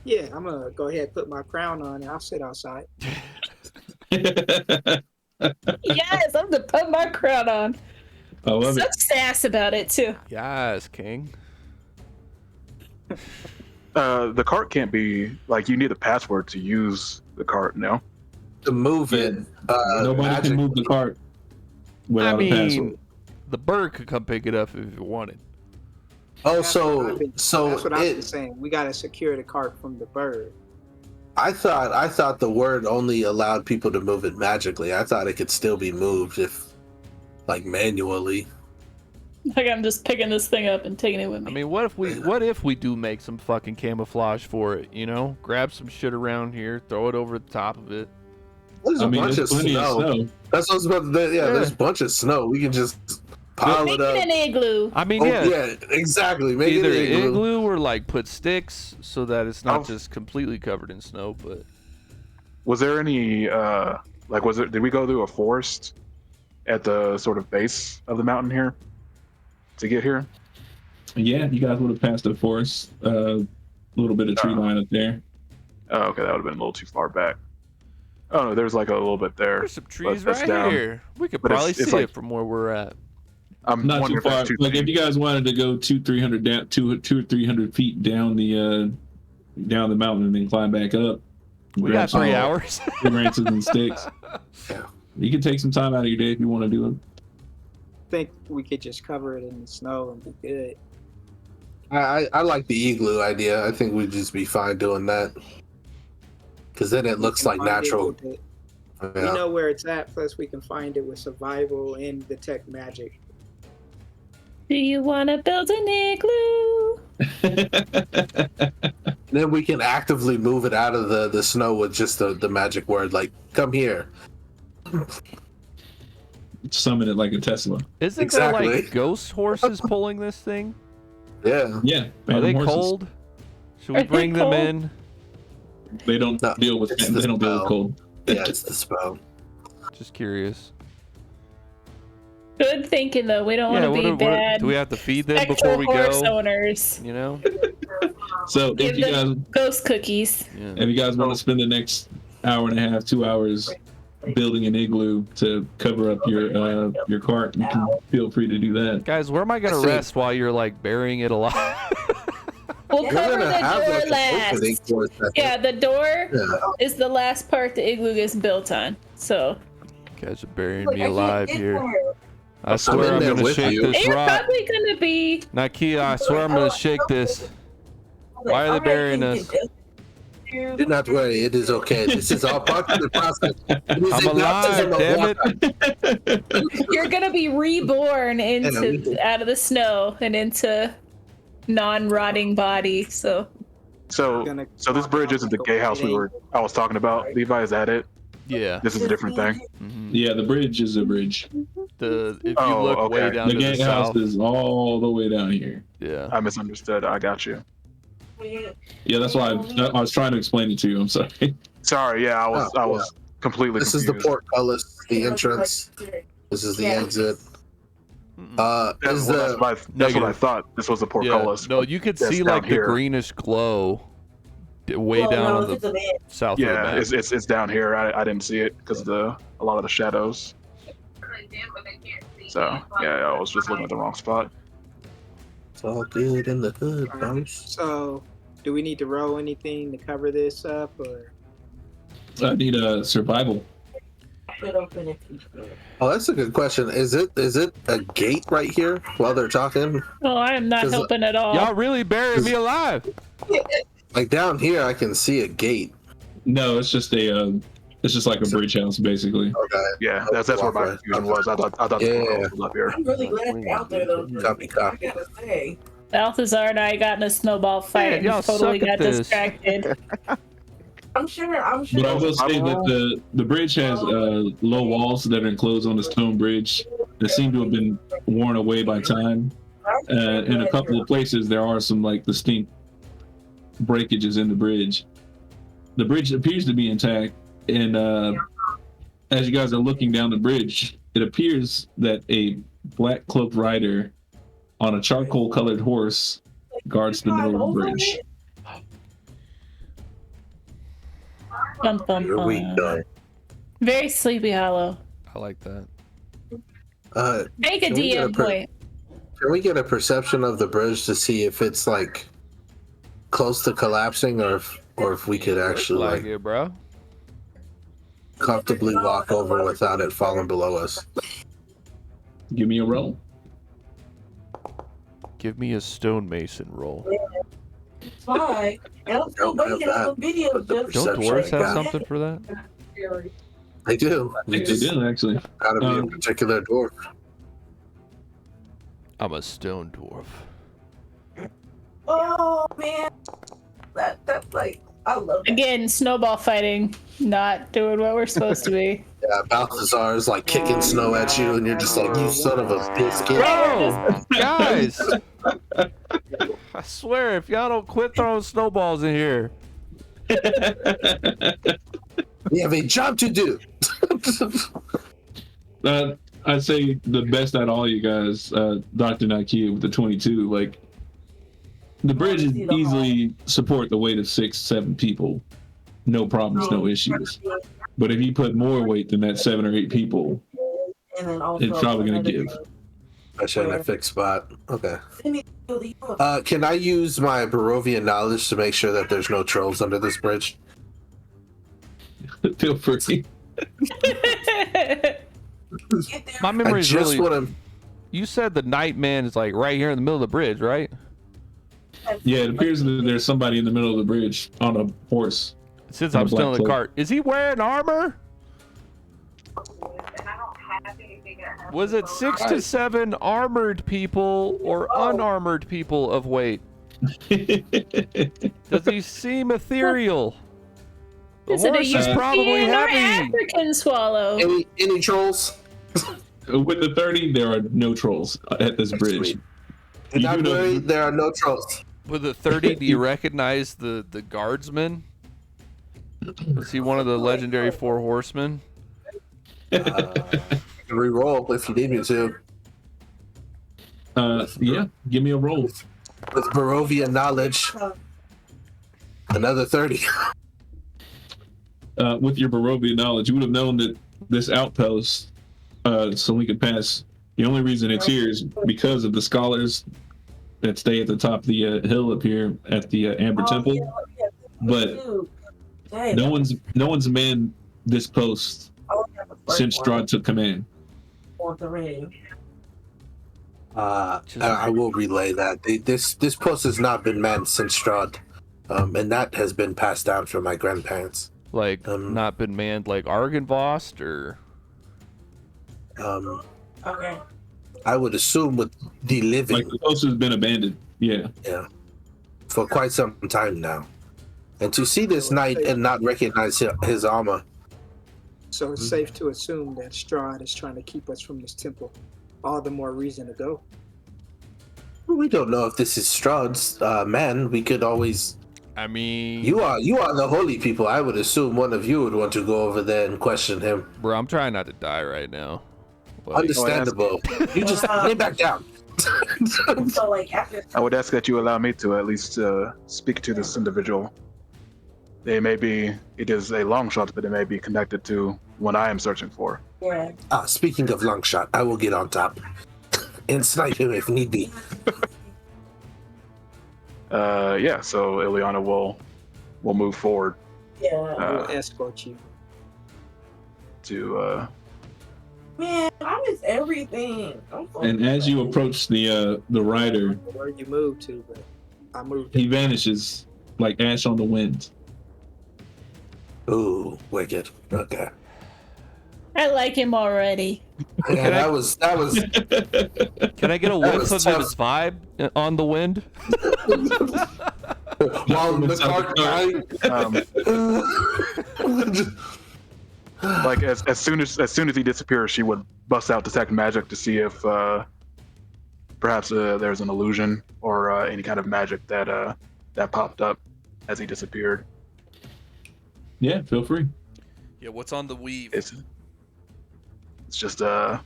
Yeah, I'm gonna go ahead and put my crown on and I'll sit outside. Yes, I'm gonna put my crown on. I love Such it. sass about it too. Yes, King. The cart can't be like you need a password to use the cart. No. To move it, Nobody magic- can move the cart I without a mean, password. the bird could come pick it up if you wanted. Oh, That's what so I've been it. saying. We gotta secure the cart from the bird. I thought the word only allowed people to move it magically. I thought it could still be moved if, like, manually. Like I'm just picking this thing up and taking it with me. I mean, what if we do make some fucking camouflage for it? You know, grab some shit around here, throw it over the top of it. There's I a mean, bunch of there's plenty snow. of snow. That's what I was about to say. Yeah, Yeah. there's a bunch of snow. We can just pile Make it up. it an igloo. I mean, Oh, yeah, yeah, exactly. Make either it an igloo. or like put sticks so that it's not Oh. just completely covered in snow. But Was there any did we go through a forest at the sort of base of the mountain here to get here? Yeah, you guys would have passed the forest. A little bit of tree line up there. Oh, okay, that would have been a little too far back. Oh no, there's like a little bit there. there's some trees that's right down. here. We could But it's- probably it's see like- it from where we're at. I'm Not wondering too if that's far. too Like if steep. you guys wanted to go 200-300 down, 200 or 300 feet down the mountain and then climb back up. We grab got 3 some hours. branches and sticks. Yeah. You can take some time out of your day if you want to do it. I think we could just cover it in the snow and be good. I like the igloo idea. I think we'd just be fine doing that. Because then it looks like Find it natural. with it. We Yeah. know where it's at, plus we can find it with survival and detect magic. Do you want to build an igloo? Then we can actively move it out of the snow with just the magic word, like, come here. Summon it like a Tesla. Isn't there Exactly. like ghost horses pulling this thing? Yeah. Yeah. Are phantom they horses. cold? Should we Are they bring them cold? in? They don't No, deal with it's they the don't deal with spell. cold. Yeah, it's the spell. Just curious. Good thinking though. We don't Yeah, want to be bad. do we have to feed them spectral before we horse go? owners. You know? So Give if you guys them ghost cookies. Yeah. if you guys want to spend the next hour and a half, 2 hours building an igloo to cover up your cart, you can feel free to do that. Guys, where am I gonna I see. rest while you're like burying it alive? We'll We're cover gonna the have door like an opening last. for a second. Yeah, the door Yeah. is the last part the igloo gets built on. So Guys are burying Look, me I can't alive get here. there. I swear in I'm there gonna with shake you. this you're rock. probably gonna be. Nakia, I swear I'm gonna shake this. Why are they burying us? Do not worry, it is okay. This is all part of the process. It is I'm a baptism alive, of damn it. water. You're gonna be reborn into out of the snow and into non-rotting body. So So this bridge isn't the gay house I was talking about. Levi, is that it? Yeah. This is a different thing. Mhm. Yeah, the bridge is a bridge. If you Oh, look way okay. down The to the gatehouse south. is all the way down here. Yeah. I misunderstood. I got you. Yeah, that's why I was trying to explain it to you. I'm sorry. Sorry, yeah, I was completely This is the confused. portcullis, the entrance. This is the exit. Mm-mm. Is That's the what I Negative. thought. This was the Yeah. portcullis. No, you could That's see down like the here. greenish glow way down on the south of the Yeah, map. it's down here. I didn't see it because of a lot of the shadows. So yeah, I was just looking at the wrong spot. It's all good in the hood, Alright, boss. So, do we need to roll anything to cover this up, or I need a survival. Oh, that's a good question. Is it a gate right here while they're talking? oh, I am not 'Cause, helping at all. Y'all really burying me alive. Like down here, I can see a gate. No, it's just it's just like a bridge house basically. Okay. Yeah, that's where my confusion was. I thought the Yeah. portcullis was up here. I'm really glad you're out there though. Copy, copy. I gotta say. Balthazar and I got in a snowball fight Man, and y'all totally suck at got this. distracted. I'm sure. But I will say that the bridge has low walls that are enclosed on a stone bridge that seem to have been worn away by time. In a couple of places, there are some like distinct breakages in the bridge. The bridge appears to be intact, and as you guys are looking down the bridge, it appears that a black cloaked rider on a charcoal-colored horse guards the middle of the bridge. Bum, bum, Here we bum. go. Very Sleepy Hollow. I like that. Make a Can we get DM point. Can we get a perception of the bridge to see if it's like close to collapsing, or if we could actually Like like it, bro. comfortably walk over without it falling below us? Give me a roll. Give me a stonemason roll. Fine. And I'm still Don't have waiting on that, the video. but the Don't perception dwarves I have got. something for that? They do. They do actually. Gotta be a particular dwarf. I'm a stone dwarf. Oh man, that's like I love it. Again, snowball fighting, not doing what we're supposed to be. Yeah, Balthazar is like kicking snow at you, and you're just like, you son of a biscuit. Bro, guys! I swear, if y'all don't quit throwing snowballs in here. We have a job to do. I'd say the best out of all you guys, Dr. Nakia with the 22, like the bridge is easily support the weight of 6-7 people. No problems, no issues. But if you put more weight than that 7 or 8 people, And then also it's probably gonna give. I should have a fixed spot. Okay. Send me the UFO. Can I use my Barovian knowledge to make sure that there's no trolls under this bridge? Feel free. My I memory is just really. want to. You said the Nightman is like right here in the middle of the bridge, right? Yeah, it appears that there's somebody in the middle of the bridge on a horse. Since And a I'm still in black the cloak. cart, is he wearing armor? Was it 6 to 7 armored people or unarmored people of weight? Does he seem ethereal? The Is it a horse is probably European or heavy. African swallow? Any trolls? With the 30, there are no trolls at this bridge. Do You not do know- worry, there are no trolls. With a 30, do you recognize the guardsman? Is he one of the legendary 4 horsemen? Reroll if you need me to. Yeah, give me a roll. With Barovia knowledge, another 30. With your Barovia knowledge, you would have known that this outpost, Salinka Pass, the only reason it's here is because of the scholars that stay at the top of the hill up here at the Amber Temple. But no one's manned this post since Strahd took command. I will relay that. This post has not been manned since Strahd, and that has been passed down from my grandparents. Like, not been manned like Argynvost, or? Okay. I would assume with the living. Like the post has been abandoned. Yeah. Yeah. For quite some time now. And to see this knight and not recognize his armor. So it's safe to assume that Strahd is trying to keep us from this temple. All the more reason to go. We don't know if this is Strahd's man. We could always. I mean, you are the holy people. I would assume one of you would want to go over there and question him. Bro, I'm trying not to die right now. Like, understandable. You just lay back down. So like after I would ask that you allow me to at least speak to this individual. It is a long shot, but it may be connected to what I am searching for. yeah. Speaking of long shot, I will get on top and snipe him if need be. Yeah, so Ileana will move forward Yeah. I will escort you. to Man, I miss everything. And as you approach the rider, Where you moved to, but I moved. he vanishes like ash on the wind. Ooh, wicked. Okay. I like him already. Yeah, that was. can I get a That whiff was of tough. his vibe on the wind? While the cart like as soon as he disappears, she would bust out detect magic to see if perhaps there's an illusion or any kind of magic that popped up as he disappeared. Yeah, feel free. Yeah, what's on the weave? It's just That's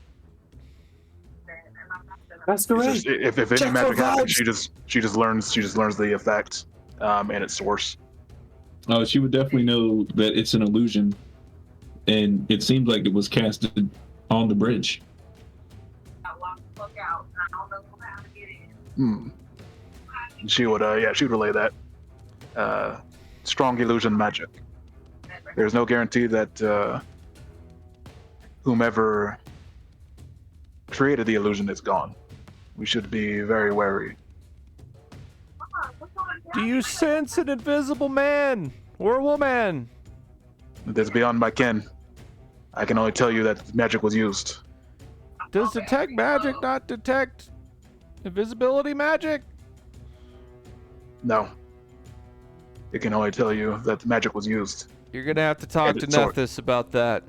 it's just, if any Check magic for happens, vibes. she just learns the effect and its source. Oh, she would definitely know that it's an illusion, and it seems like it was casted on the bridge. She would relay that strong illusion magic. There's no guarantee that whomever created the illusion is gone. We should be very wary. Do you sense an invisible man or woman? That's beyond my ken. I can only tell you that magic was used. Does detect magic not detect invisibility magic? No. It can only tell you that the magic was used. You're gonna have to talk And to it's sort- Nethys about that.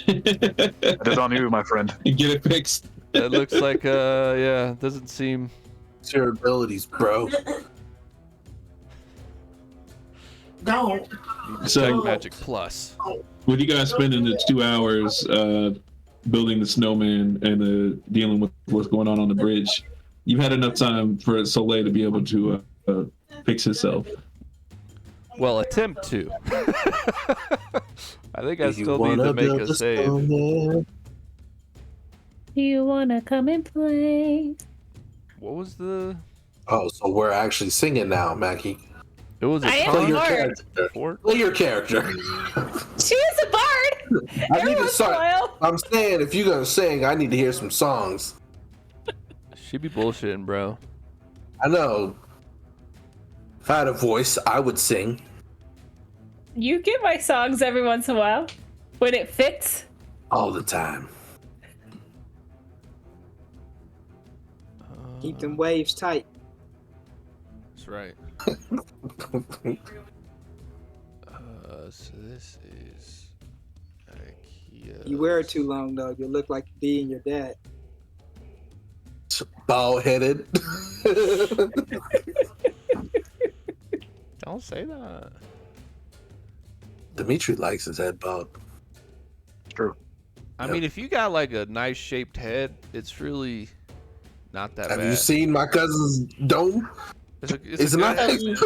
That is on you, my friend. Get it fixed. It looks like yeah, doesn't seem. It's your abilities, bro. Don't. Detect So, magic plus. with you guys spending the 2 hours building the snowman and dealing with what's going on the bridge, you've had enough time for Soleil to be able to fix himself. Well, attempt to. I think I You still need wanna to make build a a save. snowman? Do you wanna come and play? What was the? Oh, so we're actually singing now, Mackie. It was a I am Play con- your Bard. character. Fort? Play your character. She is a bard. I need Every to once in a start. while. I'm saying, if you're gonna sing, I need to hear some songs. She be bullshitting, bro. I know. If I had a voice, I would sing. You get my songs every once in a while when it fits. All the time. Keep them waves tight. That's right. So this is IKEA. You wear it too long though, you look like B and your dad. Bald headed. Don't say that. Dimitri likes his head bald. True. I Yep. mean, if you got like a nice shaped head, it's really not that Have bad. you seen my cousin's dome? It's It's a not. good,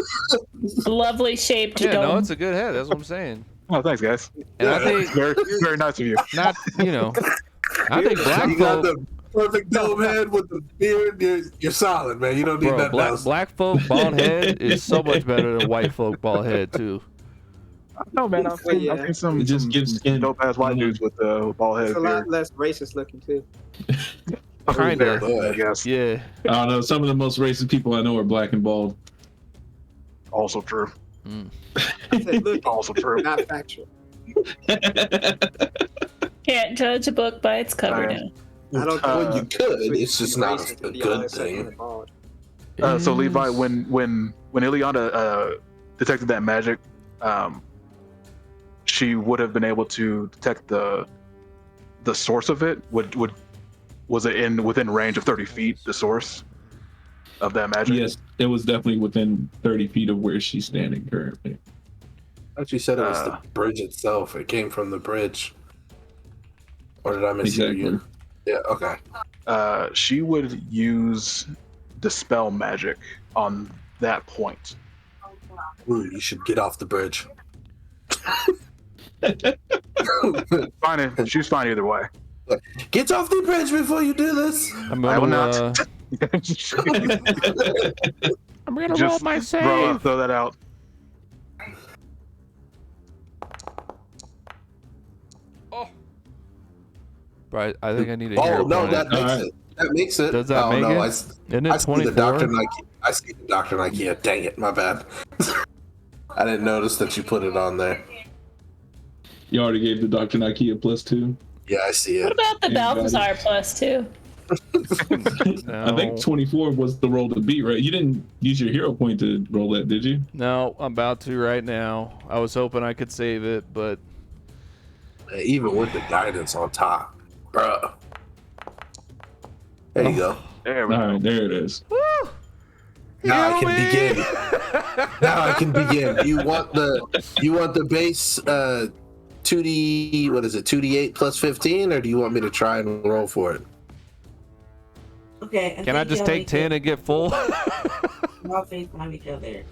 Lovely shaped yeah, dome. no, it's a good head. That's what I'm saying. Oh, thanks, guys. And I Yeah. think Very, very nice of you. not, you know, I think black You got folk, the perfect dome head with the beard. You're solid, man. You don't need bro, nothing else. black folk bald head is so much better than white folk bald head too. No, man. I've seen, yeah. I've seen some, It just gives skin. dope ass white dudes with bald It's head a lot beard. less racist looking too. Kinda. Boy. I guess. Yeah. I don't know. Some of the most racist people I know are black and bald. Also true. I said look, Also true. not factual. Can't judge a book by its cover Right. now. I don't Well, you think could. it's It's just not racist a to be good honest, thing. and bald. So Levi, when Ileana detected that magic, she would have been able to detect the source of it. Was it within range of 30 feet? The source of that magic. Yes, it was definitely within 30 feet of where she's standing currently. I thought you said it was the bridge itself. It came from the bridge. Or did I mishear Exactly. you? Yeah. Okay. She would use dispel magic on that point. Ooh, you should get off the bridge. Fine, she's fine either way. Get off the bridge before you do this. I'm I will gonna, not. I'm gonna roll Just my throw save. that out. Right, I think I need a hero Oh no, point. that makes Alright. it. That makes it. Does that oh make no, it? Isn't it I see the 24? Dr. Nike. I see the Dr. Nike. Yeah, dang it, my bad. I didn't notice that you put it on there. You already gave the Dr. Nike a +2. Yeah, I see What it. about the Anybody? Balthazar plus two? I think 24 was the roll to beat, right? You didn't use your hero point to roll that, did you? No, I'm about to right now. I was hoping I could save it, but Even with the guidance on top, bruh. There you go. There we All go. right, there it is. Now I can begin. Now I can begin. You want the base 2D, what is it, 2D8 plus 15, or do you want me to try and roll for it? Okay. can I just take 10 and get full? I'll FaceTime each other.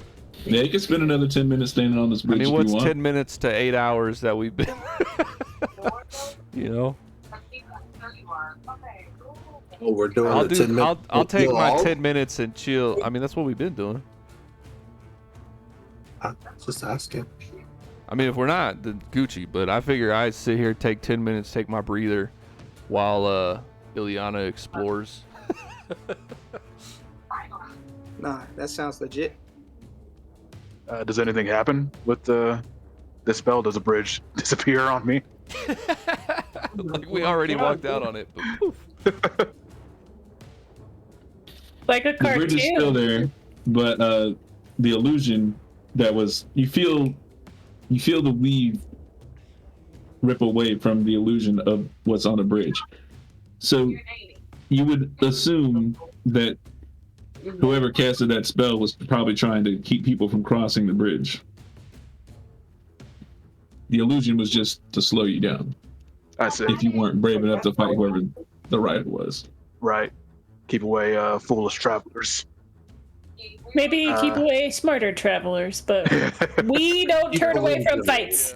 Yeah, you can spend another 10 minutes standing on this I bridge mean, if what's you want. 10 minutes to 8 hours that we've been, you know? Oh, we're doing I'll the 10 minutes. I'll take my all? 10 minutes and chill. I mean, that's what we've been doing. I'm just asking. I mean, if we're not, then Gucci. But I figure I sit here, take 10 minutes, take my breather, while Ileana explores. Nah, that sounds legit. Does anything happen with this spell? Does a bridge disappear on me? Like we already walked out on it. But poof. Like a The bridge is still cartoon. there, but the illusion that was you feel the weave rip away from the illusion of what's on the bridge. So you would assume that whoever casted that spell was probably trying to keep people from crossing the bridge. The illusion was just to slow you down I see. if you weren't brave enough to fight whoever the rider was. Right. Keep away foolish travelers. Maybe keep away smarter travelers, but we don't turn away from fights.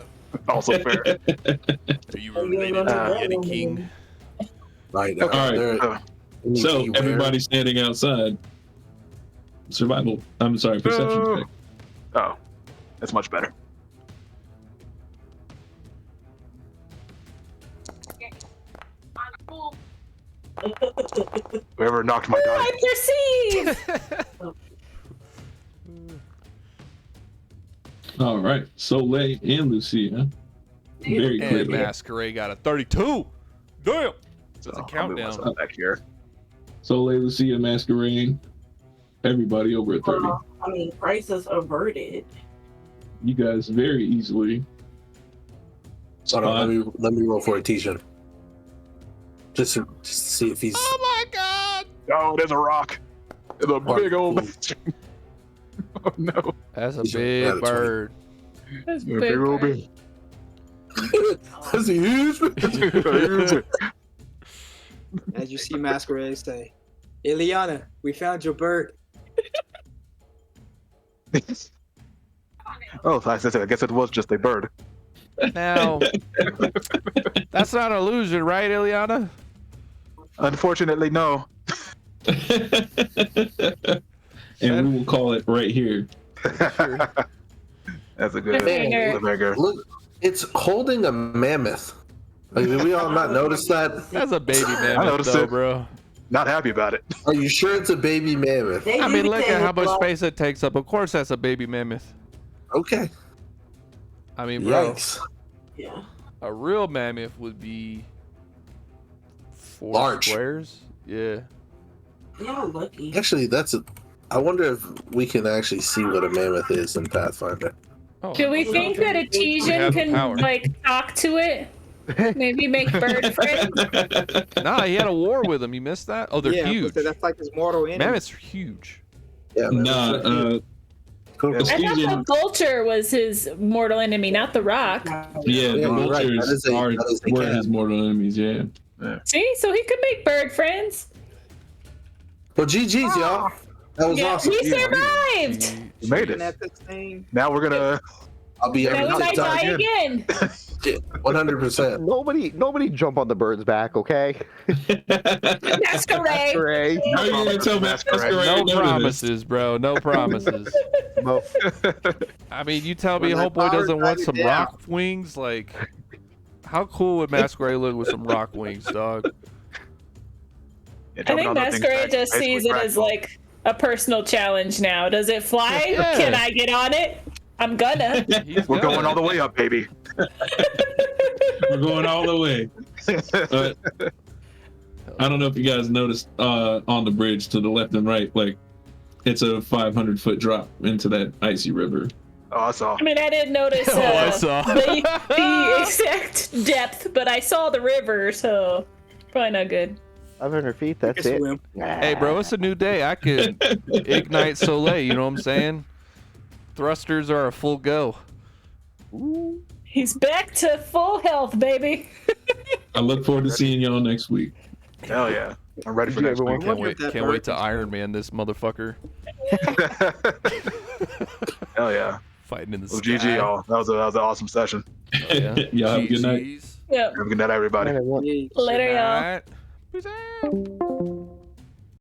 Also fair. Are you related to the Yeti King? Right. All right. There- So beware. everybody standing outside. Survival. I'm sorry, perception check. Oh, that's much better. Whoever knocked my die. I perceive. All right. Soleil and Lucia. Very And clearly. Masquerade got a 32. Damn. So It's a I'll move countdown. myself back here. Soleil, Lucia, Masquerade. Everybody over at 30. I mean, crisis averted. You guys very easily. Hold on, let me roll for a t-shirt. Just to see if he's. Oh my God. Oh, there's a rock. It's a big old. Oh no. That's a He's big ratatouille. bird. That's Yeah, big. big old bee. That's a huge. As you see Masquerade say, Ileana, we found your bird. Oh, I guess it was just a bird. Now, that's not an illusion, right, Ileana? Unfortunately, no. And we will call it right here. That's a good Cliffhanger. cliffhanger. Look, it's holding a mammoth. Like, did we all not notice that? That's a baby mammoth, noticed though, it. bro. Not happy about it. Are you sure it's a baby mammoth? They I do mean, the look thing at how with much blood. space it takes up. Of course, that's a baby mammoth. Okay. I mean, bro, Yikes. Yeah. a real mammoth would be 4 Large. squares. Yeah. Y'all lucky. Actually, I wonder if we can actually see what a mammoth is in Pathfinder. Oh, Do we think that a We have Tesian the power. can like talk to it? Maybe make bird friends? Nah, he had a war with them. You missed that? Oh, they're yeah, huge. but that's like his mortal enemy. Mammoths are huge. Yeah. Nah, Cool. a I thought Tesian- the vulture was his mortal enemy, not the rock. yeah, Yeah, the you're right. vultures That is a- are that is a were cat. his mortal enemies. Yeah. See, so he could make bird friends. Well, GG's, y'all. That was Yeah, awesome. he survived. We made Shooting it. at this thing. Now we're gonna. I'll be Now every we might die time. again. 100%. Nobody jump on the bird's back, okay? Masquerade. Hooray. How are you gonna tell Masquerade. Masquerade No no to this? promises, bro. No promises. Well, I mean, you tell me When that Homeboy power doesn't want died some down. rock wings? Like, how cool would Masquerade look with some rock wings, dog? Yeah, I jumping think on that thing Masquerade is just basically sees it as crackball. like a personal challenge now. Does it fly? Yeah. Can I get on it? I'm gonna. He's We're got going it. all the way up, baby. We're going all the way. I don't know if you guys noticed on the bridge to the left and right, like it's a 500-foot drop into that icy river. Oh, I saw. I mean, I didn't notice Oh, I saw. the exact depth, but I saw the river, so probably not good. 500 feet, You that's can it. swim. Hey, bro, it's a new day. I can ignite Soleil. You know what I'm saying? Thrusters are a full go. He's back to full health, baby. I look forward to seeing y'all next week. Hell yeah. I'm ready for Yeah, next everyone. week. Can't wonder wait. if that Can't bird wait to can Iron Man this motherfucker Hell yeah. fighting in the Well, sky. GG, y'all. That was an awesome session. Oh, yeah. Y'all have a good night. GGs. Yep. Have a good night, everybody. Yeah. Later, y'all. Night. Peace out.